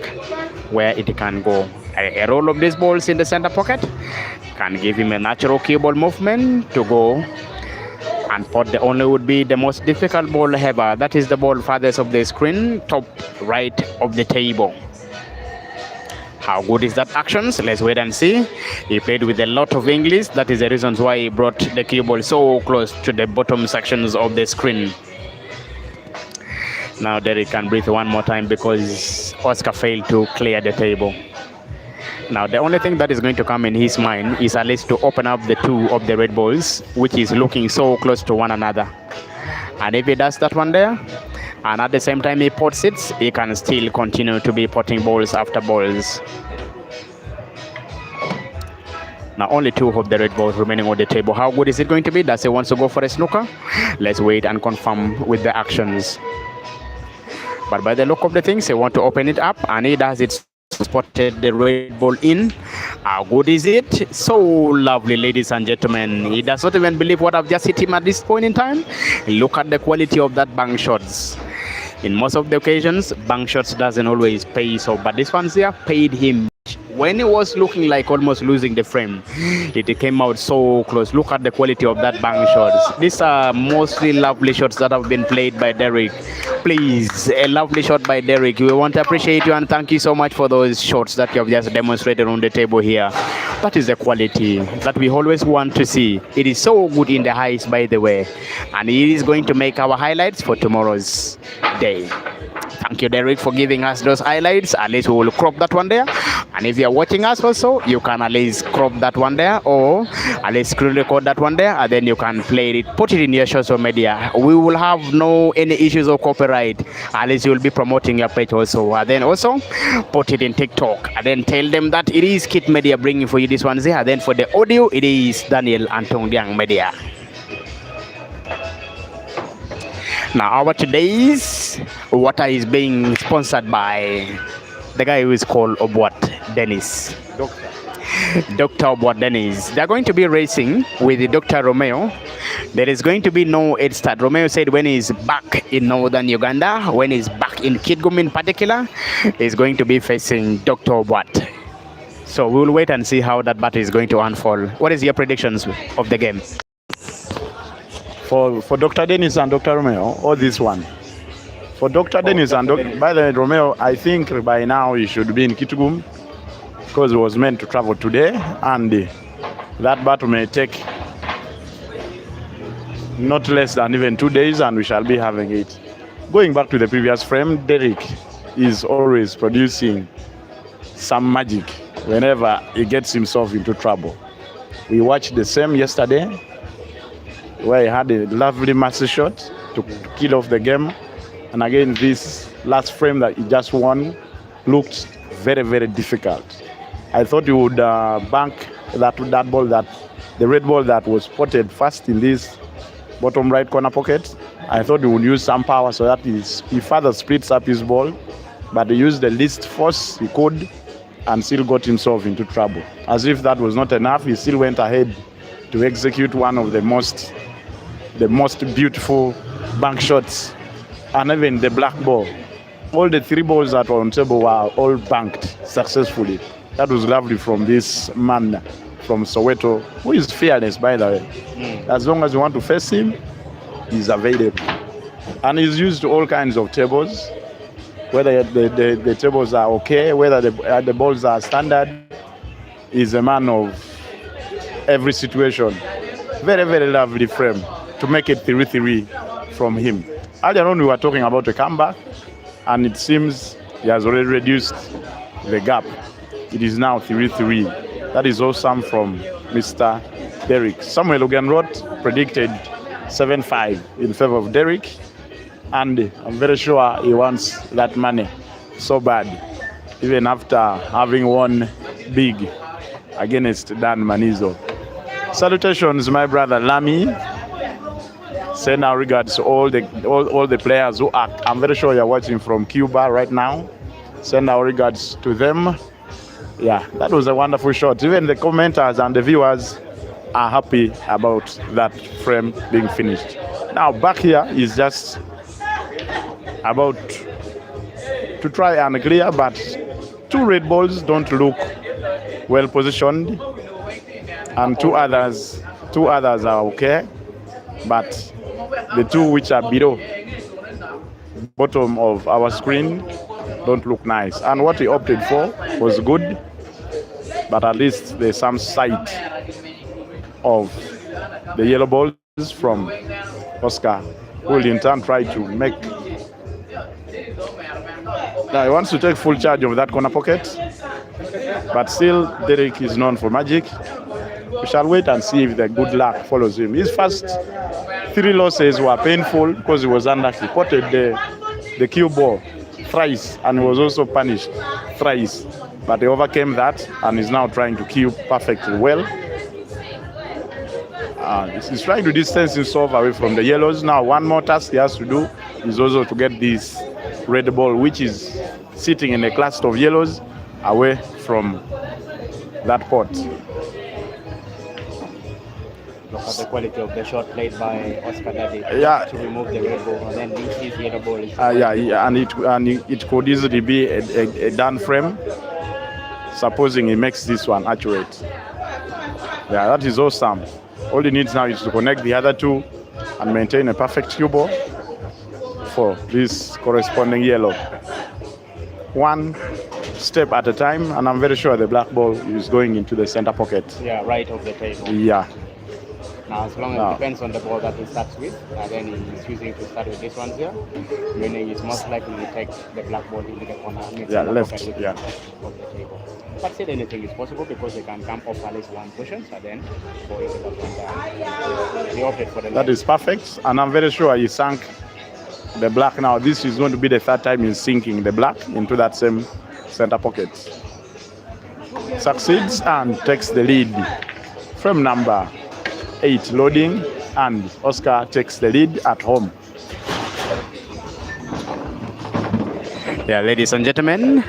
where it can go. A roll of these balls in the center pocket can give him a natural cue ball movement to go and pot the only would be the most difficult ball ever. That is the ball farthest of the screen, top right of the table. How good is that actions? Let's wait and see. He played with a lot of English. That is the reasons why he brought the cue ball so close to the bottom sections of the screen. Now Derrick can breathe one more time because Oscar failed to clear the table. Now the only thing that is going to come in his mind is at least to open up the 2 of the red balls, which is looking so close to one another. And if he does that one there, and at the same time he pots it, he can still continue to be potting balls after balls. Now only 2 of the red balls remaining on the table. How good is it going to be? Does he want to go for a snooker? Let's wait and confirm with the actions. But by the look of the things, he wants to open it up, and he does it. Spotted the red ball in. How good is it? So lovely, ladies and gentlemen. He does not even believe what I've just hit him at this point in time. Look at the quality of that bank shots. In most of the occasions, bank shots doesn't always pay so, but this one here paid him. When he was looking like almost losing the frame, it came out so close. Look at the quality of that bank shots. These are mostly lovely shots that have been played by Derrick. Please, a lovely shot by Derrick. We want to appreciate you and thank you so much for those shots that you have just demonstrated on the table here. That is the quality that we always want to see. It is so good in the highs, by the way, and it is going to make our highlights for tomorrow's day. Thank you, Derrick, for giving us those highlights. At least we will crop that one there. And if you're watching us also, you can at least crop that one there, or at least screen record that one there, and then you can play it, put it in your social media. We will have no any issues of copyright. At least you will be promoting your page also. And then also put it in TikTok, and then tell them that it is Kit Media bringing for you this one there. And then for the audio, it is Daniel Antondiang Media. Now our today's water is being sponsored by the guy who is called Obwat Dennis. Dr. Obwat Dennis. They're going to be racing with Dr. Romeo. There is going to be no head start. Romeo said when he's back in northern Uganda, when he's back in Kitgum in particular, he's going to be facing Dr. Obwat. So we'll wait and see how that battle is going to unfold. What is your predictions of the game? For Dr. Dennis and Dr. Romeo, or this one? For Dr. Dennis and by the way, Romeo, I think by now he should be in Kitgum because he was meant to travel today, and that battle may take not less than even 2 days, and we shall be having it. Going back to the previous frame, Derrick is always producing some magic whenever he gets himself into trouble. We watched the same yesterday, where he had a lovely master shot to kill off the game. And again, this last frame that he just won looked very, very difficult. I thought he would bank that ball, that the red ball that was spotted first in this bottom right corner pocket. I thought he would use some power so that he further splits up his ball, but he used the least force he could and still got himself into trouble. As if that was not enough, he still went ahead to execute one of the most beautiful bank shots, and even the black ball. All the three balls that were on table were all banked successfully. That was lovely from this man from Soweto, who is fearless, by the way. As long as you want to face him, he's available. And he's used all kinds of tables, whether the tables are okay, whether the balls are standard. He's a man of every situation. Very, very lovely frame to make it 3-3 from him. Earlier on, we were talking about a comeback, and it seems he has already reduced the gap. It is now 3-3. That is awesome from Mr. Derrick. Samuel Ogenroth predicted 7-5 in favor of Derrick, and I'm very sure he wants that money so bad, even after having won big against Dan Manizo. Salutations, my brother Lamy. Send our regards to all the players who are, I'm very sure you're watching from Cuba right now. Send our regards to them. Yeah, that was a wonderful shot. Even the commenters and the viewers are happy about that frame being finished. Now back here is just about to try and clear, but two red balls don't look well positioned, and two others are okay, but the two which are below bottom of our screen don't look nice. And what he opted for was good, but at least there's some sight of the yellow balls from Oscar, who will in turn try to make. Now he wants to take full charge of that corner pocket, but still Derrick is known for magic. We shall wait and see if the good luck follows him. His first 3 losses were painful because he was unlucky. Potted the cue ball thrice, and he was also punished thrice. But he overcame that and is now trying to cue perfectly well. He's trying to distance himself away from the yellows. Now one more task he has to do is also to get this red ball, which is sitting in a cluster of yellows, away from that pot. Look at the quality of the shot played by Oscar Daddy to remove the red ball, and then this is yellow ball. And it could easily be a done frame, supposing he makes this one accurate. Yeah, that is awesome. All he needs now is to connect the other two and maintain a perfect cue ball for this corresponding yellow. One step at a time, and I'm very sure the black ball is going into the center pocket. Yeah, right of the table. Yeah. Now, as long as it Now, depends on the ball that he starts with, then he's choosing to start with this one here, meaning he's most likely to take the black ball into the corner, yeah, in the left. pocket with Yeah. of the table. But still, anything is possible because they can come off at least one cushion, and then go into that one there. He opted for the That is perfect, and I'm very sure he sank the black. Now this is going to be the third time he's sinking the black into that same center pocket. Succeeds and takes the lead. Frame number 8 loading, and Oscar takes the lead at home. Yeah, ladies and gentlemen,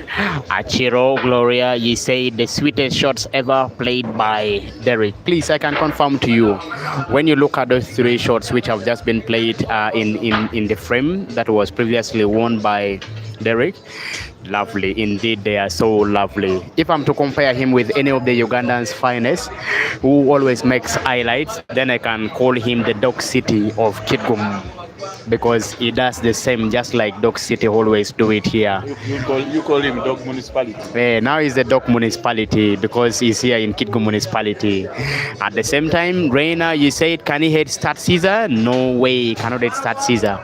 Achiro Gloria, you say the sweetest shots ever played by Derrick. Please, I can confirm to you, when you look at those 3 shots which have just been played in the frame that was previously won by Derrick, lovely. Indeed, they are so lovely. If I'm to compare him with any of the Ugandans' finest, who always makes highlights, then I can call him the Dog City of Kitgum, because he does the same just like Dog City always do it here. You call him Dog Municipality. Now he's the Dog Municipality because he's here in Kitgum Municipality. At the same time, Reina, you said, can he head start Caesar? No way, he cannot head start Caesar.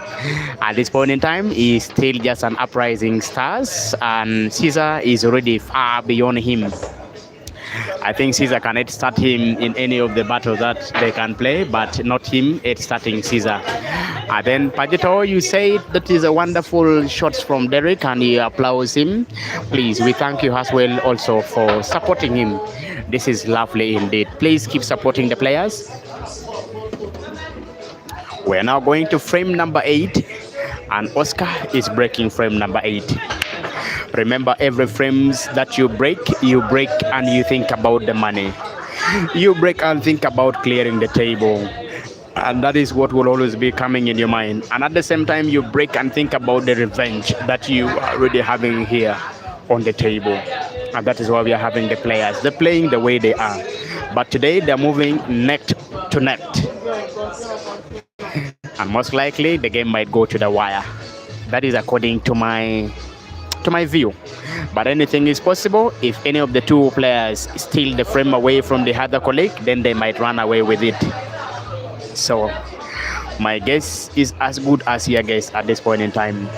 At this point in time, he's still just an uprising stars, and Caesar is already far beyond him. I think Caesar can head start him in any of the battles that they can play, but not him head starting Caesar. And then Pajito, you said that is a wonderful shots from Derrick, and he applauds him. Please, we thank you as well also for supporting him. This is lovely indeed. Please keep supporting the players. We're now going to frame number 8, and Oscar is breaking frame number 8. Remember, every frames that you break and you think about the money. You break and think about clearing the table. And that is what will always be coming in your mind. And at the same time, you break and think about the revenge that you are already having here on the table. And that is why we are having the players. They're playing the way they are. But today, they're moving neck to neck. And most likely, the game might go to the wire. That is according to my view. But anything is possible. If any of the 2 players steal the frame away from the other colleague, then they might run away with it. So my guess is as good as your guess at this point in time.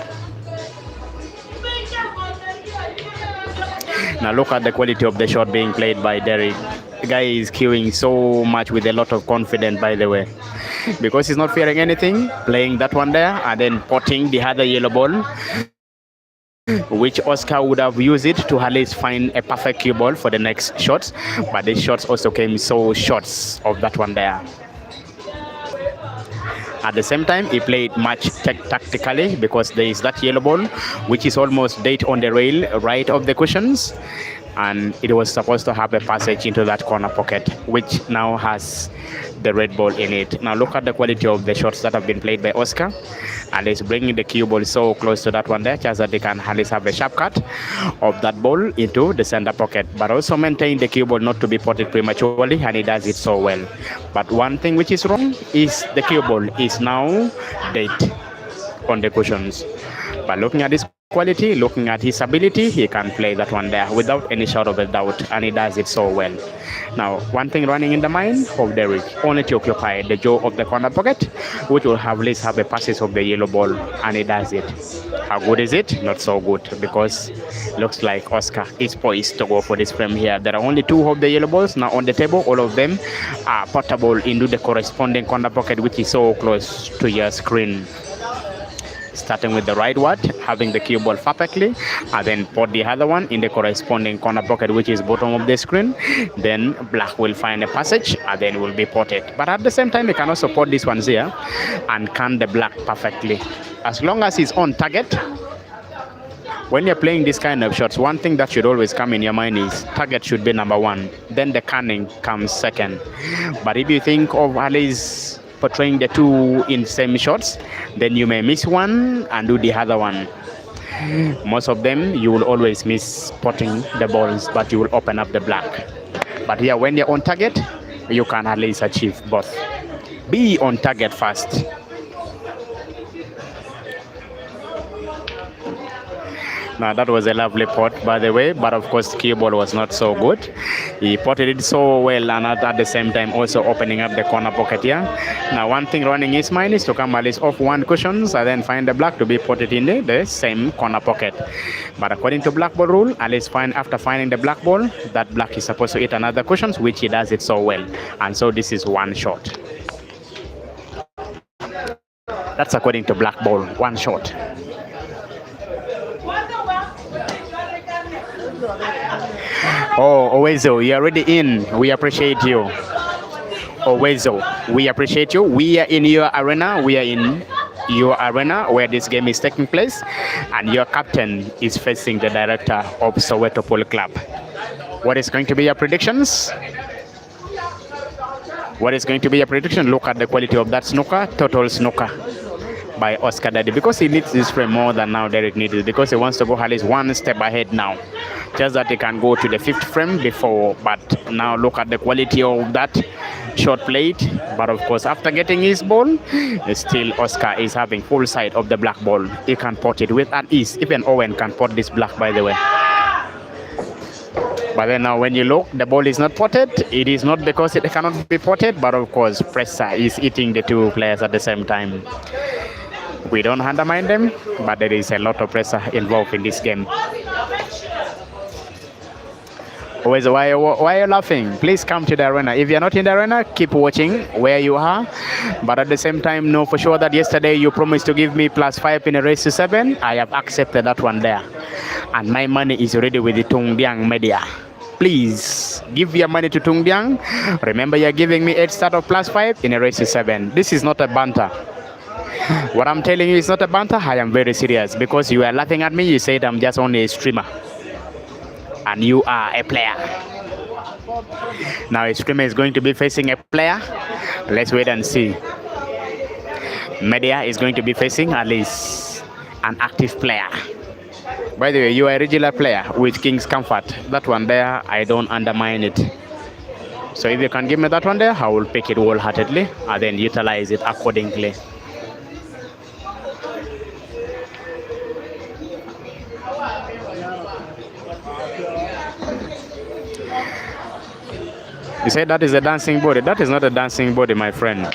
Now look at the quality of the shot being played by Derrick. The guy is queuing so much with a lot of confidence, by the way, because he's not fearing anything, playing that one there and then potting the other yellow ball, which Oscar would have used it to at least find a perfect cue ball for the next shots. But the shots also came so short of that one there. At the same time, he played much tactically because there is that yellow ball, which is almost dead on the rail right of the cushions. And it was supposed to have a passage into that corner pocket, which now has the red ball in it. Now look at the quality of the shots that have been played by Oscar. And he's bringing the cue ball so close to that one there, just that they can at least have a sharp cut of that ball into the center pocket. But also maintain the cue ball not to be potted prematurely, and he does it so well. But one thing which is wrong is the cue ball is now dead on the cushions. But looking at this quality, looking at his ability, he can play that one there without any shadow of a doubt, and he does it so well. Now, one thing running in the mind of Derrick, only to occupy the jaw of the corner pocket, which will have at least have a passes of the yellow ball, and he does it. How good is it? Not so good, because looks like Oscar is poised to go for this frame here. There are only 2 of the yellow balls now on the table. All of them are portable into the corresponding corner pocket, which is so close to your screen. Starting with the right one, having the cue ball perfectly, and then put the other one in the corresponding corner pocket, which is bottom of the screen. Then black will find a passage and then will be potted. But at the same time, you can also put these ones here and can the black perfectly. As long as he's on target, when you're playing this kind of shots, one thing that should always come in your mind is target should be number 1, then the canning comes second. But if you think of at least portraying the 2 in same shots, then you may miss one and do the other one. Most of them you will always miss spotting the balls, but you will open up the black. But here, when you're on target, you can at least achieve both. Be on target first. Now that was a lovely pot, by the way, but of course keyboard was not so good. He potted it so well, and at the same time also opening up the corner pocket here. Now one thing running his mind is to come at least off one cushions and then find the black to be potted in the same corner pocket. But according to black ball rule, at least after finding the black ball, that black is supposed to hit another cushions, which he does it so well. And so this is one shot. That's according to black ball, one shot. Oh, Owezo, you're already in. We appreciate you. Owezo, we appreciate you. We are in your arena. We are in your arena where this game is taking place, and your captain is facing the director of Soweto Polo Club. What is going to be your predictions? What is going to be your prediction? Look at the quality of that snooker, total snooker by Oscar Daddy, because he needs this frame more than now Derrick needs it, because he wants to go at least one step ahead now. Just that he can go to the fifth frame before, but now look at the quality of that shot played. But of course, after getting his ball, still Oscar is having full sight of the black ball. He can pot it with at ease. Even Owen can pot this black, by the way. But then now when you look, the ball is not potted. It is not because it cannot be potted, but of course pressure is eating the two players at the same time. We don't undermine them, but there is a lot of pressure involved in this game. Always, why are you laughing? Please come to the arena. If you're not in the arena, keep watching where you are. But at the same time, know for sure that yesterday you promised to give me +5 in a race to 7. I have accepted that one there. And my money is already with the Tungdiang Media. Please give your money to Tungdiang. Remember, you're giving me 8 start of +5 in a race to 7. This is not a banter. What I'm telling you is not a banter. I am very serious, because you are laughing at me. You said I'm just only a streamer, and you are a player. Now a streamer is going to be facing a player. Let's wait and see. Media is going to be facing at least an active player. By the way, you are a regular player with King's Comfort. That one there, I don't undermine it. So if you can give me that one there, I will pick it wholeheartedly and then utilize it accordingly. You say that is a dancing body. That is not a dancing body, my friend.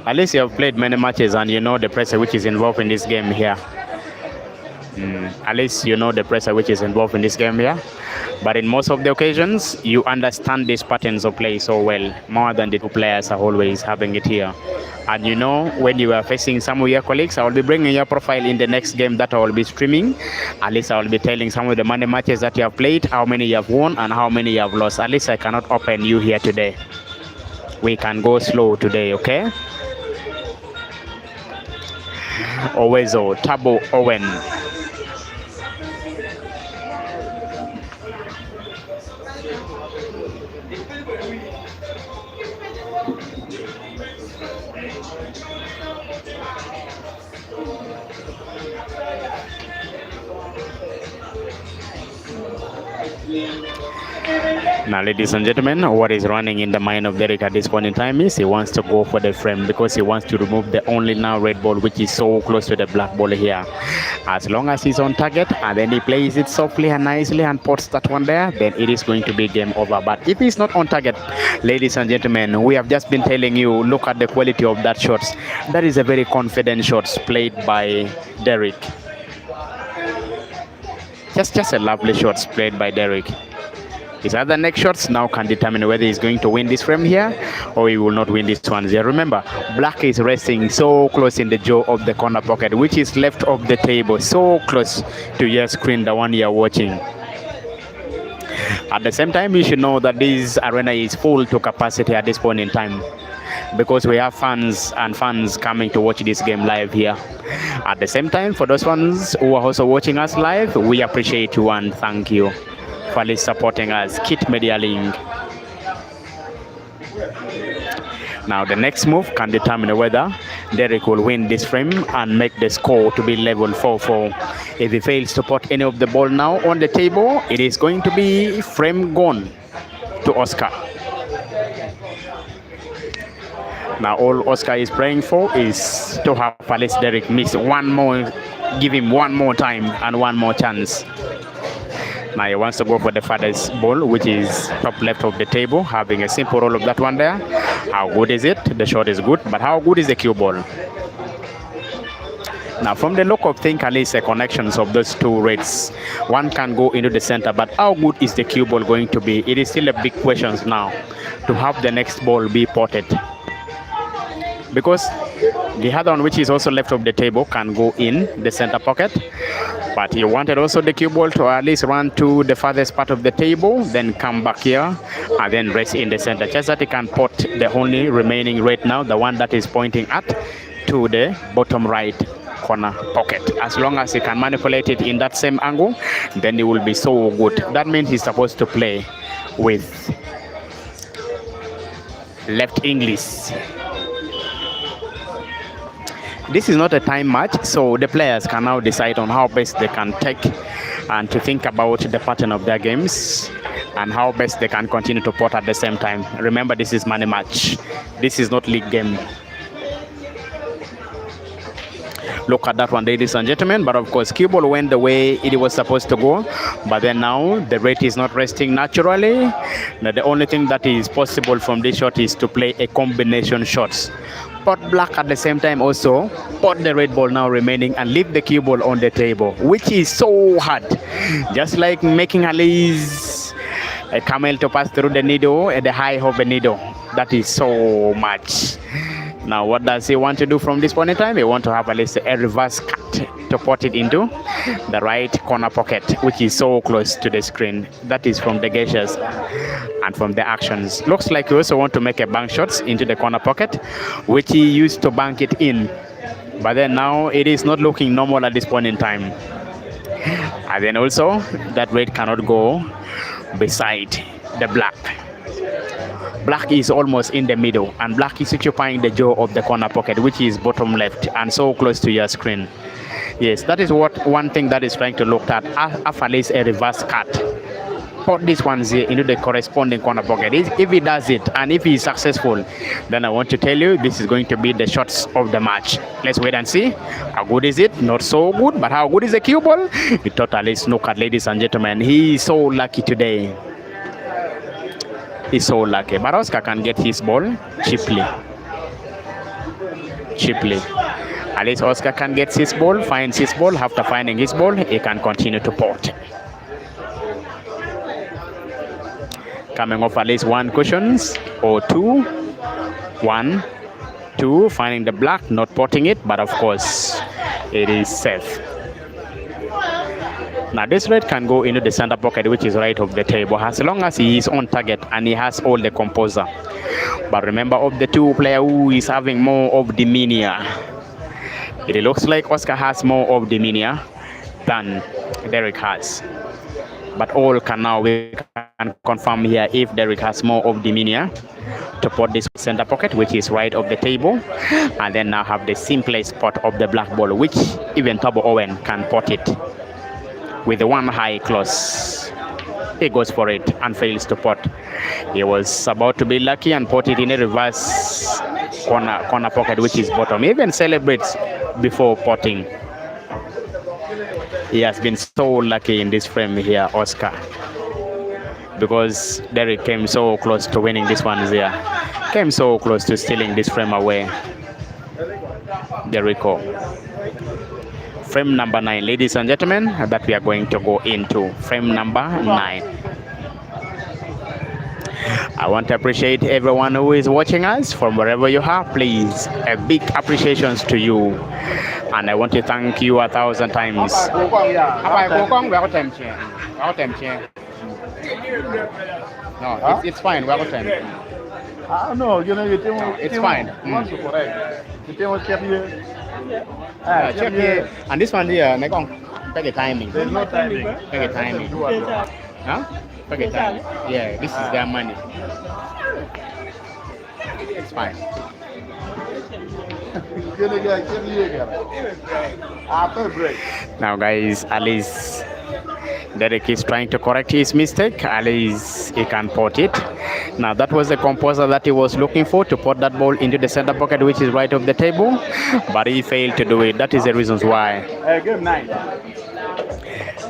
At least you have played many matches and you know the pressure which is involved in this game here. At least you know the pressure which is involved in this game here. But in most of the occasions, you understand these patterns of play so well, more than the two players are always having it here. And you know, when you are facing some of your colleagues, I will be bringing your profile in the next game that I will be streaming. At least I will be telling some of the money matches that you have played, how many you have won and how many you have lost. At least I cannot open you here today. We can go slow today, okay? Owezo, Tabo, Owen. Now, ladies and gentlemen, what is running in the mind of Derrick at this point in time is he wants to go for the frame, because he wants to remove the only now red ball which is so close to the black ball here. As long as he's on target and then he plays it softly and nicely and puts that one there, then it is going to be game over. But if he's not on target, ladies and gentlemen, we have just been telling you, look at the quality of that shots. That is a very confident shots played by Derrick. Just a lovely shots played by Derrick. His other next shots now can determine whether he's going to win this frame here or he will not win this one here. Remember, black is resting so close in the jaw of the corner pocket, which is left of the table, so close to your screen, the one you're watching. At the same time, you should know that this arena is full to capacity at this point in time, because we have fans coming to watch this game live here. At the same time, for those ones who are also watching us live, we appreciate you and thank you for supporting us. Kit Media Link. Now the next move can determine whether Derrick will win this frame and make the score to be level 4-4. If he fails to put any of the ball now on the table, it is going to be frame gone to Oscar. Now all Oscar is praying for is to have at least Derrick miss one more give him one more time and one more chance. Now he wants to go for the father's ball, which is top left of the table, having a simple roll of that one there. How good is it? The shot is good, but how good is the cue ball? Now, from the look of things, at least the connections of those two reds, one can go into the center, but how good is the cue ball going to be? It is still a big question now to have the next ball be potted. Because the other one, which is also left of the table, can go in the center pocket. But he wanted also the cue ball to at least run to the farthest part of the table, then come back here, and then rest in the center. Just that he can pot the only remaining red now, the one that is pointing at, to the bottom right corner pocket. As long as he can manipulate it in that same angle, then it will be so good. That means he's supposed to play with left English. This is not a time match, so the players can now decide on how best they can take and to think about the pattern of their games and how best they can continue to pot at the same time. Remember, this is money match. This is not league game. Look at that one, ladies and gentlemen. But of course, cue ball went the way it was supposed to go. But then now the red is not resting naturally. Now the only thing that is possible from this shot is to play a combination shots. Pot black at the same time also, pot the red ball now remaining and leave the cue ball on the table, which is so hard. Just like making at least a camel to pass through the needle at the high of the needle. That is so much. Now, what does he want to do from this point in time? He wants to have at least a reverse cut to put it into the right corner pocket, which is so close to the screen. That is from the gestures and from the actions. Looks like he also want to make a bank shots into the corner pocket, which he used to bank it in. But then now it is not looking normal at this point in time. And then also, that red cannot go beside the black. Black is almost in the middle, and black is occupying the jaw of the corner pocket, which is bottom left and so close to your screen. Yes, that is what one thing that is trying to look at least a reverse cut. Put this one here into the corresponding corner pocket. If he does it and if he is successful, then I want to tell you this is going to be the shots of the match. Let's wait and see. How good is it? Not so good, but how good is the cue ball? You totally snook at, ladies and gentlemen. He is so lucky today. He's so lucky. But Oscar can get his ball cheaply. At least Oscar can get his ball, finds his ball. After finding his ball, he can continue to pot. Coming off at least one cushions or two. 1, 2, finding the black, not potting it, but of course, it is safe. Now this red can go into the center pocket, which is right of the table, as long as he is on target and he has all the composure. But remember, of the two players who is having more of demeanor, it looks like Oscar has more of demeanor than Derrick has. But all can now, we can confirm here if Derrick has more of demeanor to put this center pocket, which is right of the table, and then now have the simplest pot of the black ball, which even Tobo Owen can pot it. With the one high close, he goes for it and fails to pot. He was about to be lucky and put it in a reverse corner pocket, which is bottom. He even celebrates before potting. He has been so lucky in this frame here, Oscar, because Derrick came so close to winning this one here. Came so close to stealing this frame away. Derrico. Frame number 9, ladies and gentlemen, that we are going to go into. Frame number 9. I want to appreciate everyone who is watching us from wherever you are. Please, a big appreciations to you. And I want to thank you 1,000 times. No, it's fine. We have time. No, you know, it's fine. Check here. And this one here, take a timing. There's no timing. Take a timing. Huh? Take a timing. Yeah, this is their money. It's fine. Now guys, at least Derrick is trying to correct his mistake. At least he can pot it. Now that was the composer that he was looking for to put that ball into the center pocket, which is right of the table, but he failed to do it. That is the reasons why. Game 9.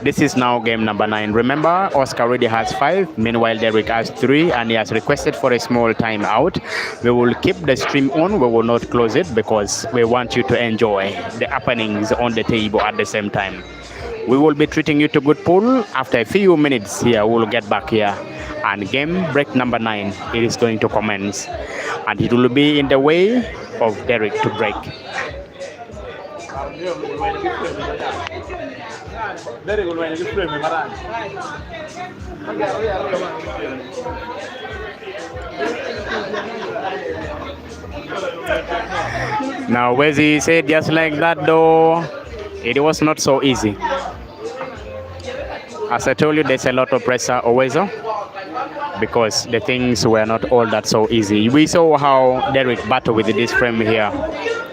This is now game number 9. Remember, Oscar already has 5. Meanwhile, Derrick has 3, and he has requested for a small timeout. We will keep the stream on. We will not close it because we want you to enjoy the happenings on the table at the same time. We will be treating you to good pool. After a few minutes here, we'll get back here. And game break number 9, it is going to commence. And it will be in the way of Derrick to break. Now, Wesley said just like that though, it was not so easy. As I told you, there's a lot of pressure always because the things were not all that so easy. We saw how Derrick battled with this frame here.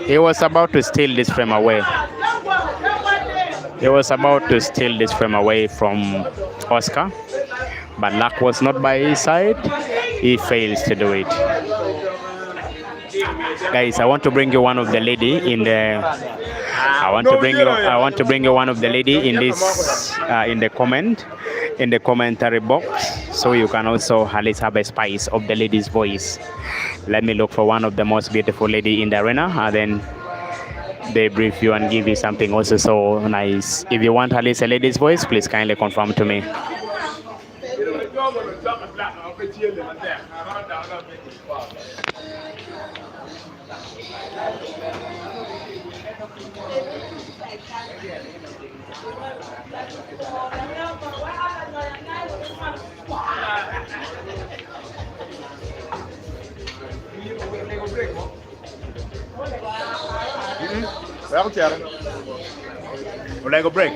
He was about to steal this frame away. He was about to steal this frame away from Oscar, but luck was not by his side. He fails to do it. Guys, I want to bring you one of the lady in the. I want to bring you one of the lady in this in the commentary box, so you can also at least have a spice of the lady's voice. Let me look for one of the most beautiful lady in the arena, and then they brief you and give you something also so nice. If you want at least a lady's voice, please kindly confirm to me. Well, Lego break.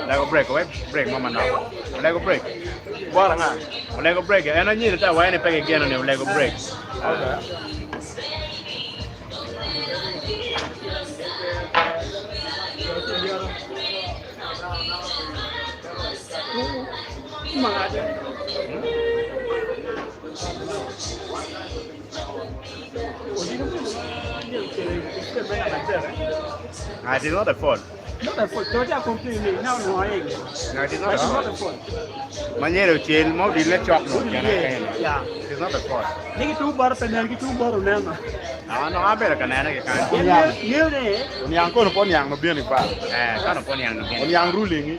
Lego break, okay? Break, mama now. Lego break. Lego break. And I need that. Why any peg again on the Lego break? It is not a fault. Not a fault. Don't you complain me? Now no, I ain't. No, it is It's not not a fault. Manero chill, mo di let chop no. Yeah. It is not a fault. Niki tu bar penalty tu bar unema. No, I better can I can. Ye ne. Yang ko no pon yang no bien ni pa. Kan pon yang no bien. Yang ruling.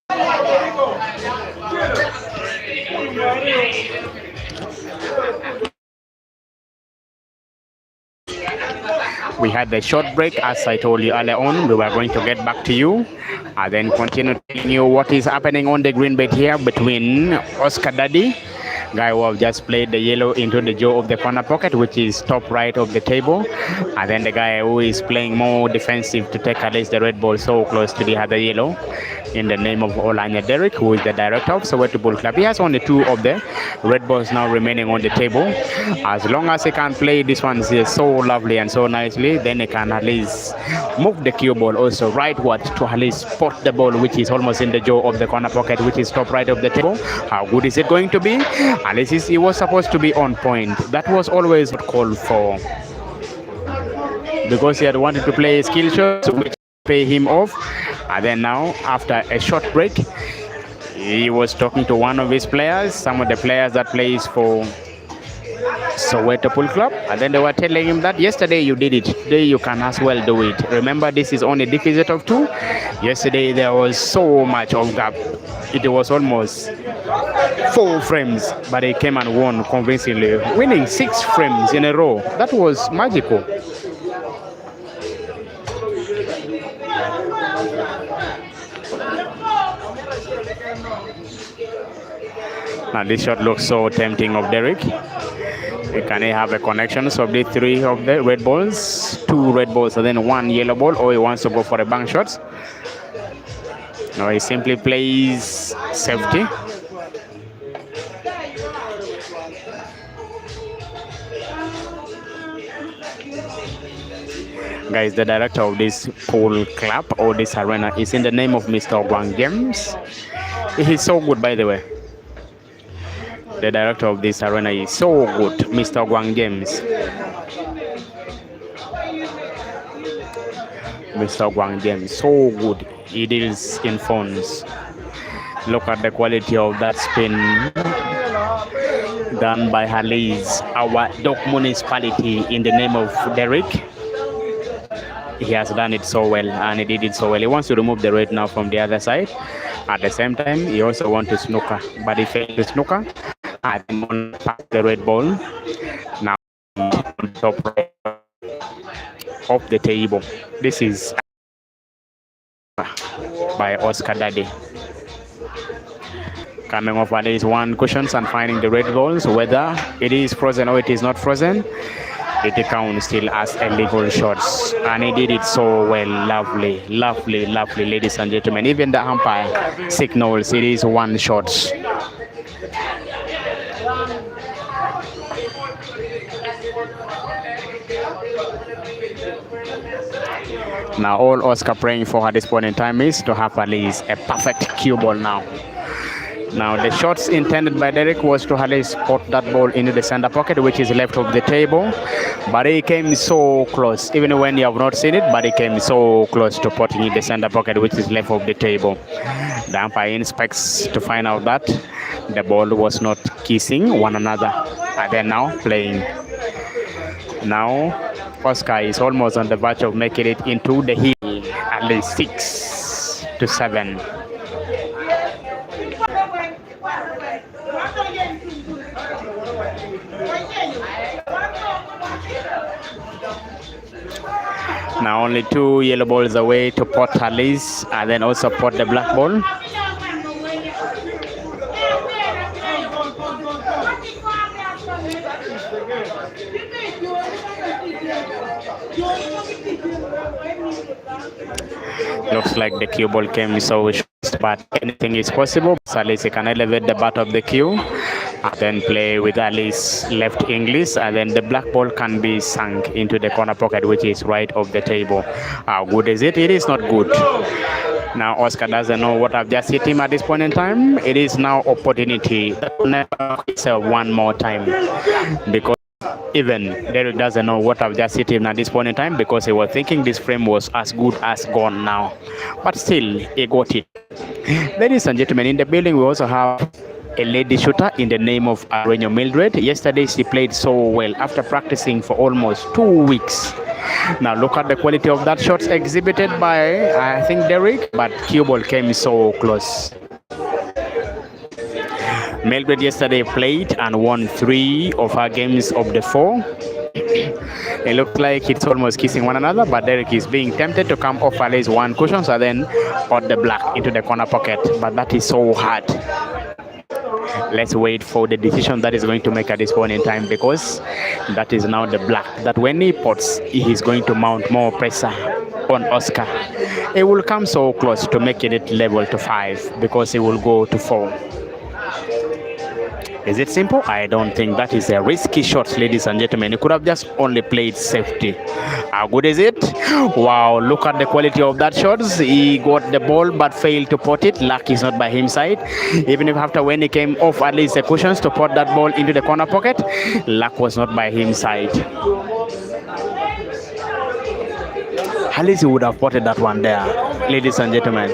We had the short break, as I told you earlier on. We were going to get back to you and then continue telling you what is happening on the green bed here between Oscar Daddy, guy who have just played the yellow into the jaw of the corner pocket, which is top right of the table, and then the guy who is playing more defensive to take at least the red ball so close to the other yellow, in the name of Olanya Derrick, who is the director of Soweto Bull Club. He has only 2 of the red balls now remaining on the table. As long as he can play this one so lovely and so nicely, then he can at least move the cue ball also rightward to at least spot the ball, which is almost in the jaw of the corner pocket, which is top right of the table. How good is it going to be? At least he was supposed to be on point. That was always called for, because he had wanted to play skill shots, which pay him off. And then now, after a short break, he was talking to one of his players, some of the players that plays for Soweto Pool Club, and then they were telling him that yesterday you did it, today you can as well do it. Remember, this is only deficit of 2. Yesterday there was so much of gap. It was almost 4 frames, but he came and won convincingly, winning 6 frames in a row. That was magical. Now this shot looks so tempting of Derrick. Can he have a connection? So the 3 of the red balls, 2 red balls and then 1 yellow ball, or he wants to go for a bank shot? No, he simply plays safety. Guys, the director of this pool club or this arena is in the name of Mr. Wang James. He's so good, by the way. The director of this arena is so good, Mr. Wang James. Mr. Wang James, so good. He deals in phones. Look at the quality of that spin done by Halise, our Dock municipality, in the name of Derrick. He has done it so well, and he did it so well. He wants to remove the red now from the other side. At the same time, he also wants to snooker, but he failed to snooker. And pass the red ball now on top right of the table. This is by Oscar Daddy. Coming off at least 1 cushions and finding the red balls, whether it is frozen or it is not frozen, it counts still as illegal shots, and he did it so well. Lovely, lovely, lovely, ladies and gentlemen. Even the umpire signals it is 1 shot. Now all Oscar praying for at this point in time is to have at least a perfect cue ball now. Now the shots intended by Derrick was to at least put that ball into the center pocket, which is left of the table. But he came so close, even when you have not seen it, but he came so close to putting in the center pocket, which is left of the table. The umpire inspects to find out that the ball was not kissing one another. And they're now playing. Now Oscar is almost on the verge of making it into the hill, at least 6-7. Now only 2 yellow balls away to pot Halise, and then also pot the black ball. Looks like the cue ball came so short, but anything is possible. So at least he can elevate the bat of the cue and then play with Alice left English, and then the black ball can be sunk into the corner pocket, which is right of the table. How good is it? It is not good. Now Oscar doesn't know what I've just hit him at this point in time. It is now opportunity. Never itself one more time, because even Derrick doesn't know what I've just hit him at this point in time, because he was thinking this frame was as good as gone now. But still, he got it. Ladies and gentlemen, in the building we also have a lady shooter in the name of Arenyo Mildred. Yesterday she played so well after practicing for almost 2 weeks. Now look at the quality of that shot exhibited by I think Derrick, but cue ball came so close. Melbourne yesterday played and won 3 of her games of the 4. It looked like it's almost kissing one another, but Derrick is being tempted to come off at least one cushion and then pot the black into the corner pocket. But that is so hard. Let's wait for the decision that is going to make at this point in time, because that is now the black that when he pots, he is going to mount more pressure on Oscar. It will come so close to making it level to 5 because it will go to 4. Is it simple? I don't think. That is a risky shot, ladies and gentlemen. He could have just only played safety. How good is it? Wow, look at the quality of that shot. He got the ball but failed to pot it. Luck is not by his side. Even if after when he came off at least the cushions to pot that ball into the corner pocket, luck was not by his side. At least he would have potted that one there, ladies and gentlemen.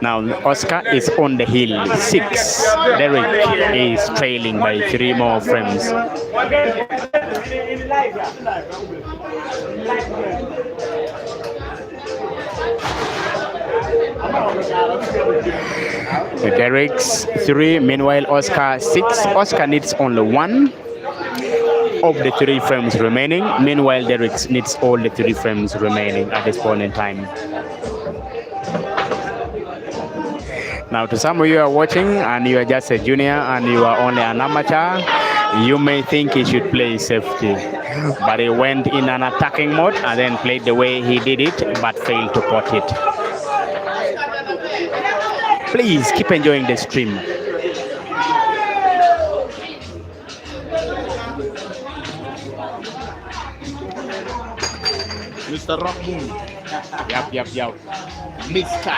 No. Now Oscar is on the hill, 6. Derrick is trailing by 3 more frames. Derrick's 3, meanwhile Oscar 6. Oscar needs only 1 of the 3 frames remaining. Meanwhile, Derrick needs all the 3 frames remaining at this point in time. Now, to some of you are watching and you are just a junior and you are only an amateur, you may think he should play safety. But he went in an attacking mode and then played the way he did it, but failed to pot it. Please keep enjoying the stream. Mr. Rock Moon. Yup. Mr.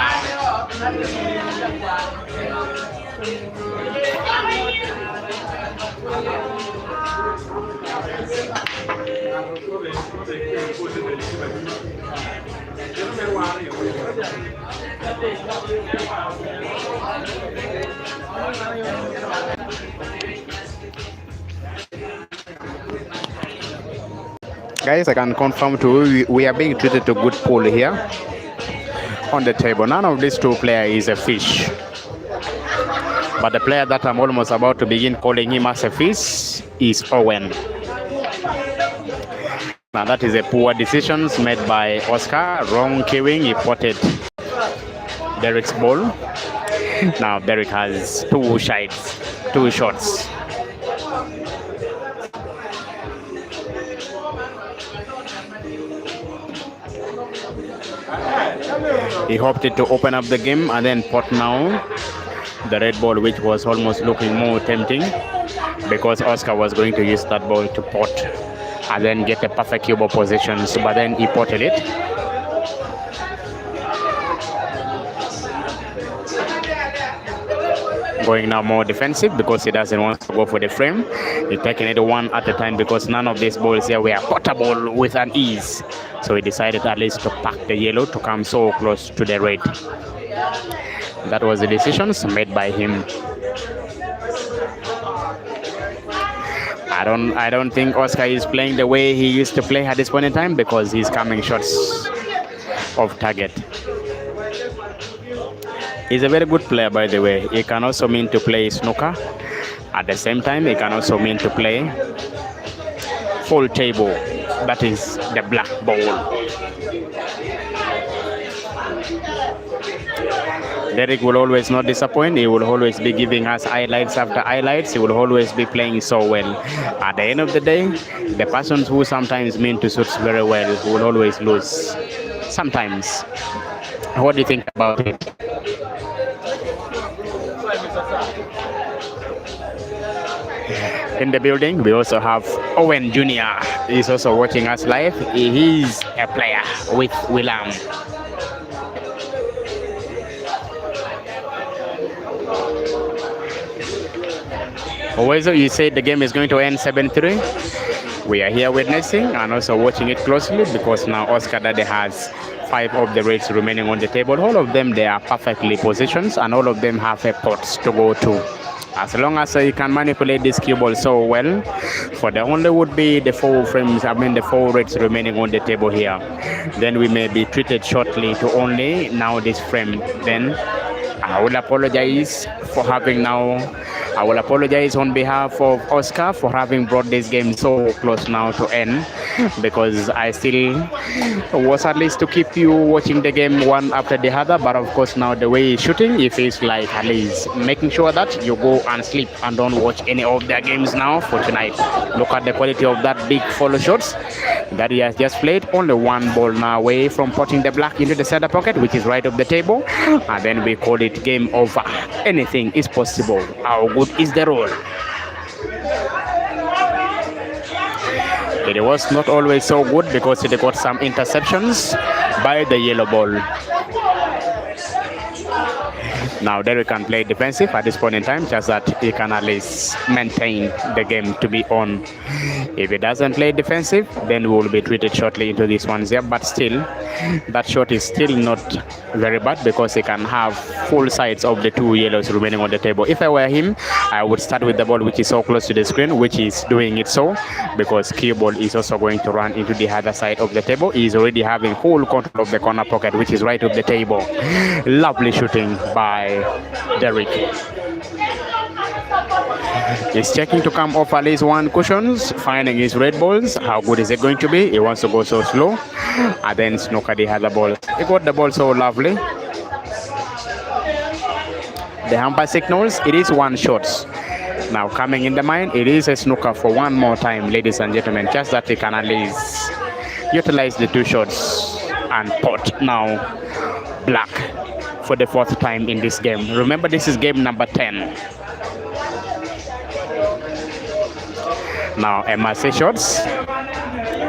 Guys, I can confirm to you, we are being treated to good pool here on the table. None of these 2 players is a fish. But the player that I'm almost about to begin calling him as a fish is Owen. Now that is a poor decision made by Oscar. Wrong queuing, he potted Derrick's ball. Now Derrick has 2 shots. He hoped it to open up the game and then pot now the red ball, which was almost looking more tempting because Oscar was going to use that ball to pot and then get a perfect cue ball position. So, but then he potted it. Going now more defensive because he doesn't want to go for the frame. He's taking it 1 at a time because none of these balls here were potable with an ease. So he decided at least to pack the yellow to come so close to the red. That was the decisions made by him. I don't think Oscar is playing the way he used to play at this point in time because he's coming shots off target. He's a very good player, by the way. He can also mean to play snooker. At the same time, he can also mean to play full table. That is the black ball. Derrick will always not disappoint. He will always be giving us highlights after highlights. He will always be playing so well. At the end of the day, the persons who sometimes mean to suit very well will always lose. Sometimes. What do you think about it? In the building, we also have Owen Jr. He's also watching us live. He is a player with Willam. Always, you said the game is going to end 7-3. We are here witnessing and also watching it closely because now Oscar Dade has 5 of the reds remaining on the table. All of them, they are perfectly positioned, and all of them have a pot to go to. As long as you can manipulate this cue ball so well, for the only would be the 4 reds remaining on the table here. Then we may be treated shortly to only now this frame. Then I will apologize for having now. I will apologize on behalf of Oscar for having brought this game so close now to end, because I still was at least to keep you watching the game one after the other. But of course now the way he's shooting, it feels like at least making sure that you go and sleep and don't watch any of their games now for tonight. Look at the quality of that big follow shots that he has just played. Only one ball now away from putting the black into the center pocket, which is right of the table, and then we call it game over. Anything is possible. How good is the roll? It was not always so good because they got some interceptions by the yellow ball. Now Derrick can play defensive at this point in time, just that he can at least maintain the game to be on. If he doesn't play defensive, then we will be treated shortly into this one here. But still, that shot is still not very bad because he can have full sides of the 2 yellows remaining on the table. If I were him, I would start with the ball which is so close to the screen, which is doing it so, because cue ball is also going to run into the other side of the table. He is already having full control of the corner pocket, which is right of the table. Lovely shooting by Derrick. He's checking to come off at least 1 cushions, finding his red balls. How good is it going to be? He wants to go so slow, and then snooker the other ball. He got the ball so lovely. The umpire signals it is 1 shot. Now coming in the mind, it is a snooker for 1 more time, ladies and gentlemen, just that he can at least utilize the 2 shots and pot now black for the 4th time in this game. Remember, this is game number 10. Now a Marseille shots.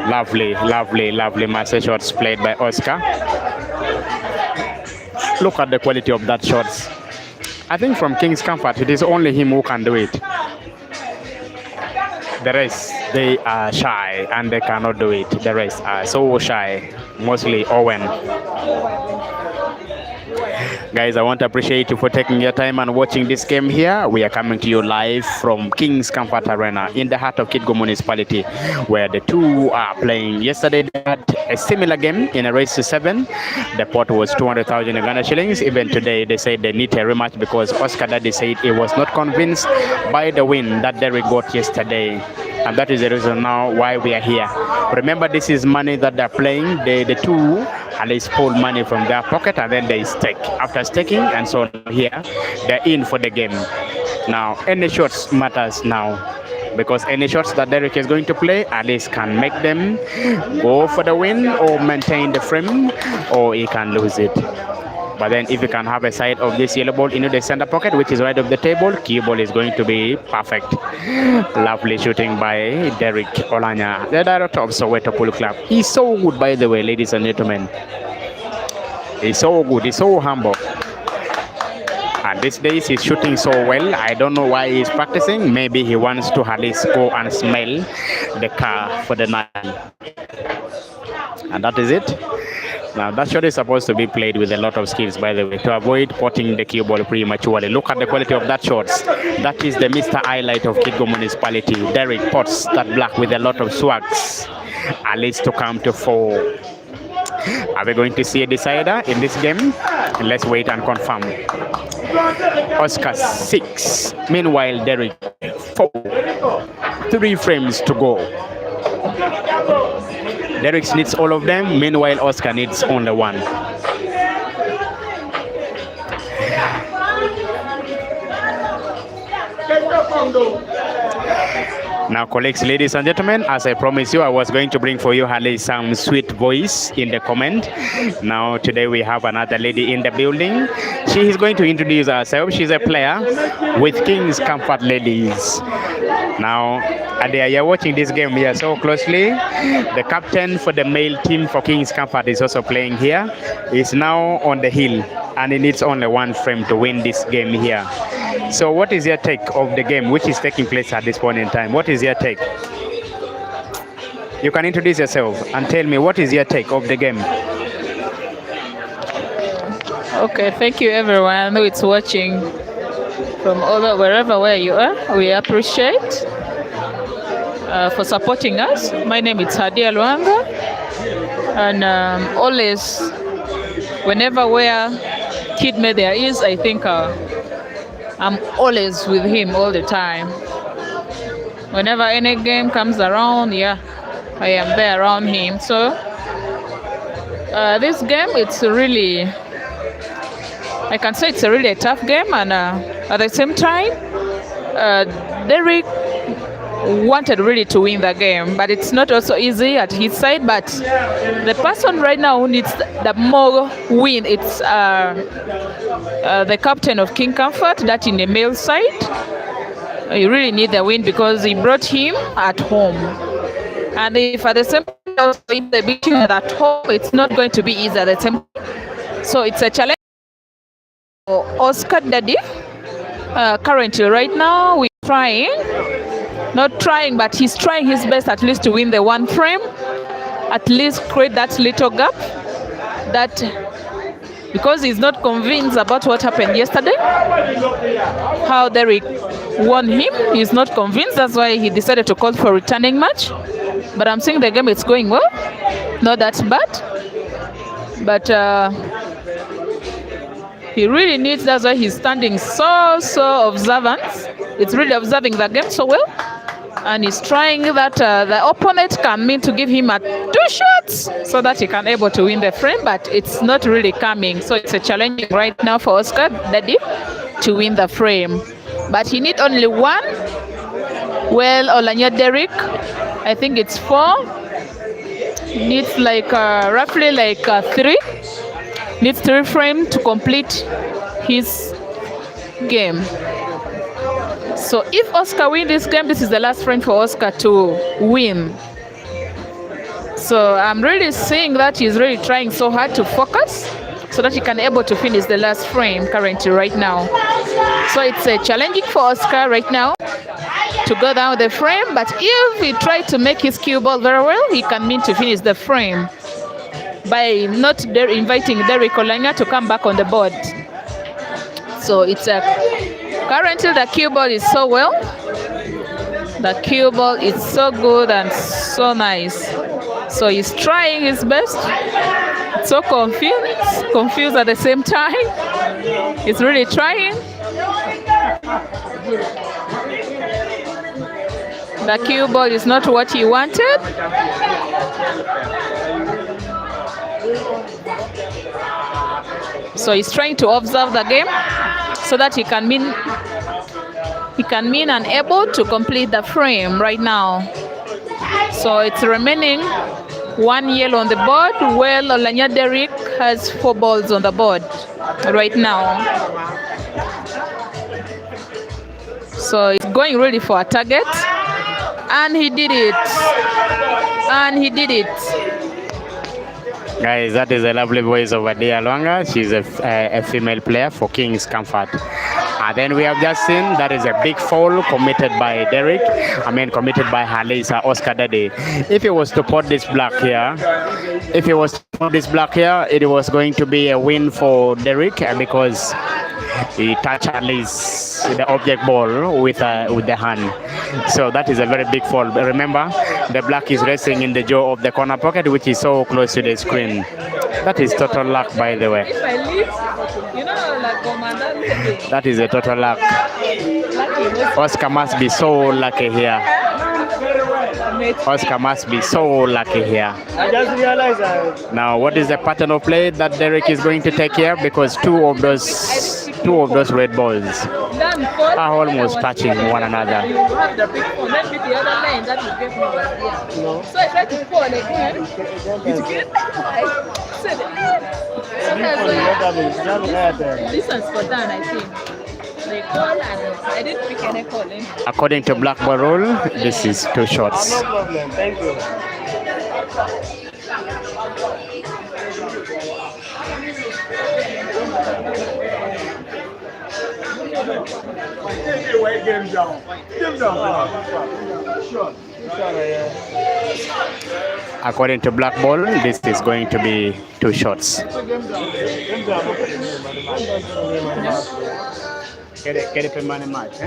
Lovely, lovely, lovely Marseille shots played by Oscar. Look at the quality of that shots. I think from King's Comfort, it is only him who can do it. The rest, they are shy and they cannot do it. The rest are so shy, mostly Owen. Guys, I want to appreciate you for taking your time and watching this game here. We are coming to you live from King's Comfort Arena in the heart of Kitgo Municipality, where the 2 are playing. Yesterday they had a similar game in a race to 7. The pot was 200,000 Uganda shillings. Even today they said they need a rematch because Oscar Daddy said he was not convinced by the win that Derrick got yesterday. And that is the reason now why we are here. Remember, this is money that they're playing. The 2 at least pull money from their pocket and then they stake. After staking, and so here they're in for the game. Now any shots matters now, because any shots that Derrick is going to play at least can make them go for the win or maintain the frame, or he can lose it. But then if you can have a side of this yellow ball into the center pocket, which is right of the table, cue ball is going to be perfect. Lovely shooting by Derrick Olanya, the director of Soweto Pool Club. He's so good, by the way, ladies and gentlemen. He's so good, he's so humble. And these days he's shooting so well. I don't know why he's practicing. Maybe he wants to at least go and smell the car for the night. And that is it. Now that shot is supposed to be played with a lot of skills, by the way, to avoid potting the cue ball prematurely. Look at the quality of that shot. That is the Mr. Highlight of Kitgo Municipality. Derrick pots that black with a lot of swags, at least to come to 4. Are we going to see a decider in this game? Let's wait and confirm. Oscar 6. Meanwhile, Derrick 4. 3 frames to go. Derrick needs all of them. Meanwhile, Oscar needs only 1. Now, colleagues, ladies and gentlemen, as I promised you, I was going to bring for you some sweet voice in the comment. Now, today we have another lady in the building. She is going to introduce herself. She's a player with King's Comfort Ladies. Now, Adia, you're watching this game here so closely. The captain for the male team for King's Comfort is also playing here. He's now on the hill, and he needs only 1 frame to win this game here. So what is your take of the game which is taking place at this point in time? What is your take? You can introduce yourself and tell me what is your take of the game. Okay, thank you everyone who is watching from all wherever where you are. We appreciate for supporting us. My name is Hadi Alwanga, and always, whenever where Kid Media is, I think I'm always with him all the time. Whenever any game comes around, yeah, I am there around him. So this game, it's really, I can say it's a really tough game, and at the same time, Derrick wanted really to win the game, but it's not also easy at his side. But the person right now who needs the more win, it's the captain of King Comfort, that in the male side. You really need the win because he brought him at home. And if at the same time, if they beat you at home, it's not going to be easy at the same time. So it's a challenge for Oscar Daddy. Currently, right now, we're trying. Not trying, but he's trying his best at least to win the one frame. At least create that little gap. That because he's not convinced about what happened yesterday, how Derrick won him. He's not convinced. That's why he decided to call for a returning match. But I'm saying the game is going well. Not that bad. But he really needs, that's why he's standing so observant. It's really observing the game so well. And he's trying that the opponent can mean to give him 2 shots so that he can able to win the frame, but it's not really coming. So it's a challenge right now for Oscar Daddy to win the frame. But he need only 1. Well, Olanya Derrick, I think it's 4. Needs like roughly like 3. Needs 3 frame to complete his game. So if Oscar wins this game, this is the last frame for Oscar to win. So I'm really seeing that he's really trying so hard to focus so that he can able to finish the last frame currently right now. So it's challenging for Oscar right now to go down the frame, but if he tries to make his cue ball very well, he can mean to finish the frame by not inviting Derrick Olanya to come back on the board. So it's currently the cue ball is so well. The cue ball is so good and so nice. So he's trying his best. So confused at the same time. He's really trying. The cue ball is not what he wanted. So he's trying to observe the game so that he can mean and able to complete the frame right now. So it's remaining 1 yellow on the board. Well, Olanya Derrick has 4 balls on the board right now. So it's going really for a target. And he did it. Guys, that is a lovely voice of Adia Luanga. She's a female player for King's Comfort. And then we have just seen that is a big foul committed by Derrick. Committed by Halisa Oscar Daddy. If he was to put this black here, it was going to be a win for Derrick because he touched at least the object ball with the hand. So that is a very big fall. But remember, the black is resting in the jaw of the corner pocket, which is so close to the screen. That is total luck, by the way. If I leave, that is a total luck. Oscar must be so lucky here. Oscar must be so lucky here. I just realized that. Now, what is the pattern of play that Derrick is going to take here? Because two of those red balls are almost touching one another. You have the big phone, then with the other line that you gave me was there. No. So I tried to call again. It's good. This one's for Dan, I think. They call and I didn't pick any calling. According to black ball rule, this is 2 shots. No problem, thank you. Game down. According to black ball, this is going to be 2 shots.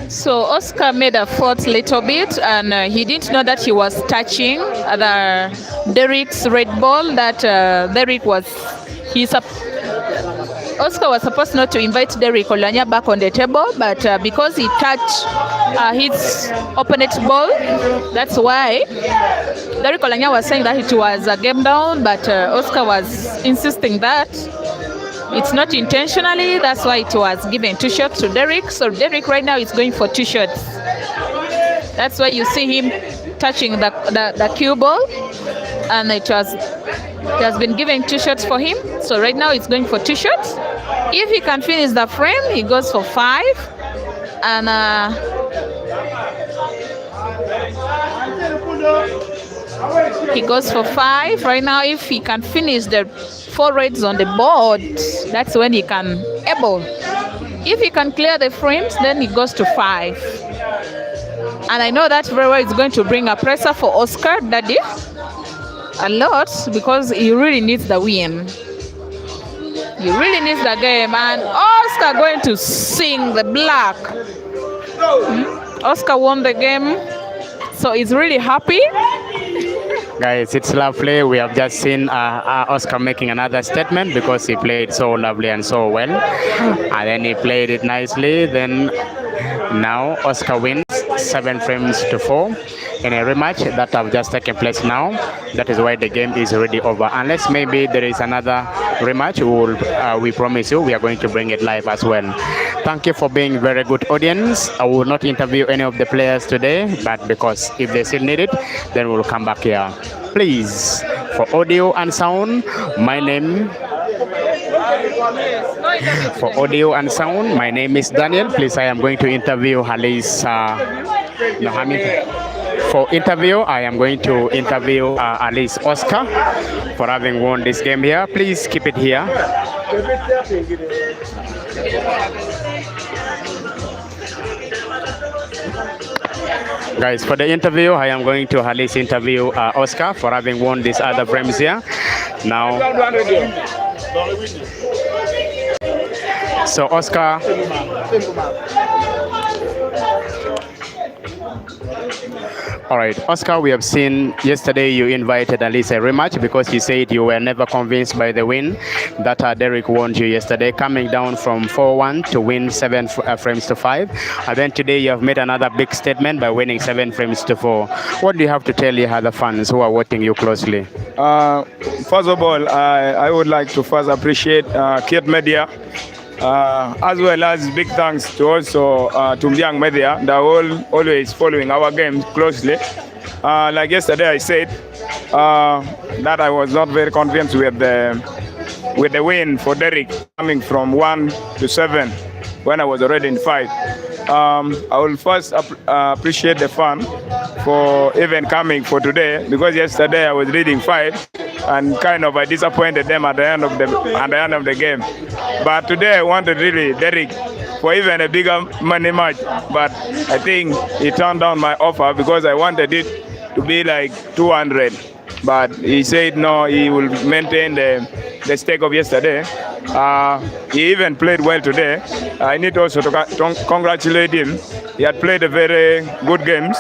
So Oscar made a fault little bit, and he didn't know that he was touching the Derrick's red ball. That Derrick was Oscar was supposed not to invite Derrick Olanya back on the table, but because he touched his opponent's ball, that's why Derrick Olanya was saying that it was a game down, but Oscar was insisting that it's not intentionally. That's why it was given 2 shots to Derrick. So Derrick right now is going for 2 shots. That's why you see him touching the cue ball, and it has been given 2 shots for him. So right now it's going for 2 shots. If he can finish the frame, he goes for 5. And he goes for 5. Right now, if he can finish the 4 reds on the board, that's when he can able. If he can clear the frames, then he goes to 5. And I know that very well is going to bring a pressure for Oscar Daddy a lot, because he really needs the win. He really needs the game, and Oscar going to sing the black. Oscar won the game, so he's really happy. Guys, it's lovely. We have just seen Oscar making another statement because he played so lovely and so well. And then he played it nicely. Then now Oscar wins 7 frames to 4 in a rematch that have just taken place now. That is why the game is already over. Unless maybe there is another rematch, we promise you we are going to bring it live as well. Thank you for being very good audience. I will not interview any of the players today, but because if they still need it, then we'll come back here. Please, for audio and sound, my name is Daniel. Please, I am going to interview Halis For interview, I am going to interview Alice Oscar for having won this game here. Please keep it here. Guys, for the interview, I am going to Alice interview Oscar for having won these other frames here. Now, so Oscar. All right, Oscar, we have seen yesterday you invited at least a rematch because you said you were never convinced by the win that Derrick won you yesterday, coming down from 4-1 to win 7 frames to 5. And then today you have made another big statement by winning 7 frames to 4. What do you have to tell your other fans who are watching you closely? First of all, I would like to first appreciate Kit Media. As well as big thanks to also to Young Media. They're always following our games closely. Like yesterday I said that I was not very confident with the win for Derrick coming from 1 to 7 when I was already in 5. I will first appreciate the fan for even coming for today, because yesterday I was leading 5 and kind of I disappointed them at the end of the game. But today I wanted really Derrick for even a bigger money match, but I think he turned down my offer because I wanted it to be like 200. But he said no, he will maintain the stake of yesterday. He even played well today. I need also to congratulate him. He had played a very good games.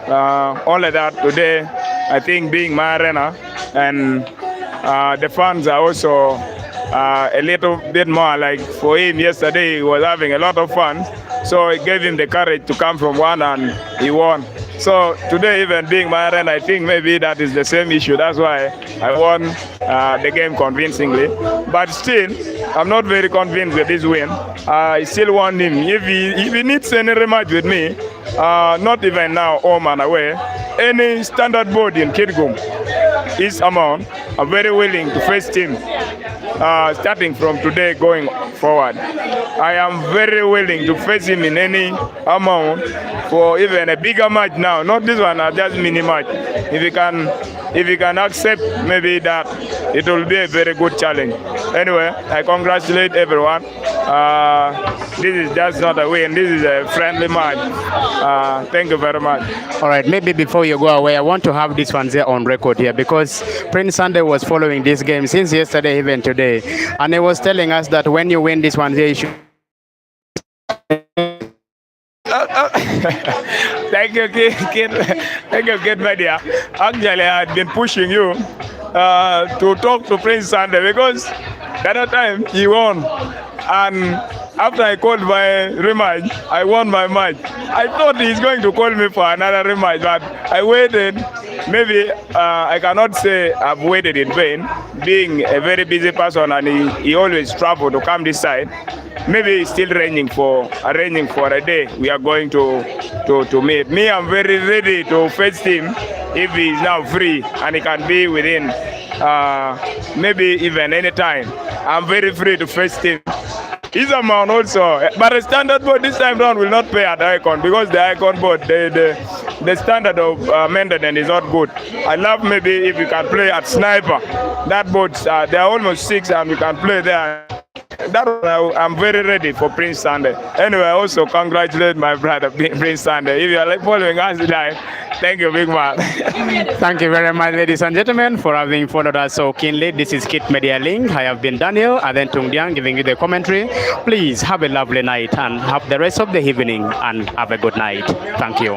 Only that today, I think being my arena, and the fans are also a little bit more like for him yesterday. He was having a lot of fun, so it gave him the courage to come from 1 and he won. So today, even being my arena, I think maybe that is the same issue. That's why I won the game convincingly. But still, I'm not very convinced with this win. I still want him. If he needs any rematch with me, not even now, home and away, any standard board in Kitgum, his amount, I'm very willing to face him. Starting from today going forward, I am very willing to face him in any amount for even a bigger match now. Not this one, just mini match. If he can accept maybe that, it will be a very good challenge. Anyway, I congratulate everyone. this is just not a win. This is a friendly match. Thank you very much. All right, maybe before you go away, I want to have this one there on record here because Prince Sunday was following this game since yesterday, even today, and he was telling us that when you win this one there, you should. Thank you, kid. Thank you, kid media. Actually, I had been pushing you to talk to Prince Sunday because the other time he won, and after I called my rematch, I won my match. I thought he's going to call me for another rematch, but I waited. Maybe I cannot say I've waited in vain, being a very busy person, and he always travel to come this side. Maybe he's still arranging for a day we are going to meet. Me, I'm very ready to face him if he's now free and he can be within maybe even any time. I'm very free to face him. He's a man also, but the standard board this time round will not play at the icon because the icon board, the standard of maintenance is not good. I love maybe if you can play at sniper. That board, there are almost 6 and we can play there. That I'm very ready for Prince Sunday. Anyway, I also congratulate my brother Prince Sunday. If you are following us live, thank you, big man. Thank you very much, ladies and gentlemen, for having followed us so keenly. This is Kit Media Link. I have been Daniel and then Tung Diang giving you the commentary. Please have a lovely night and have the rest of the evening and have a good night. Thank you.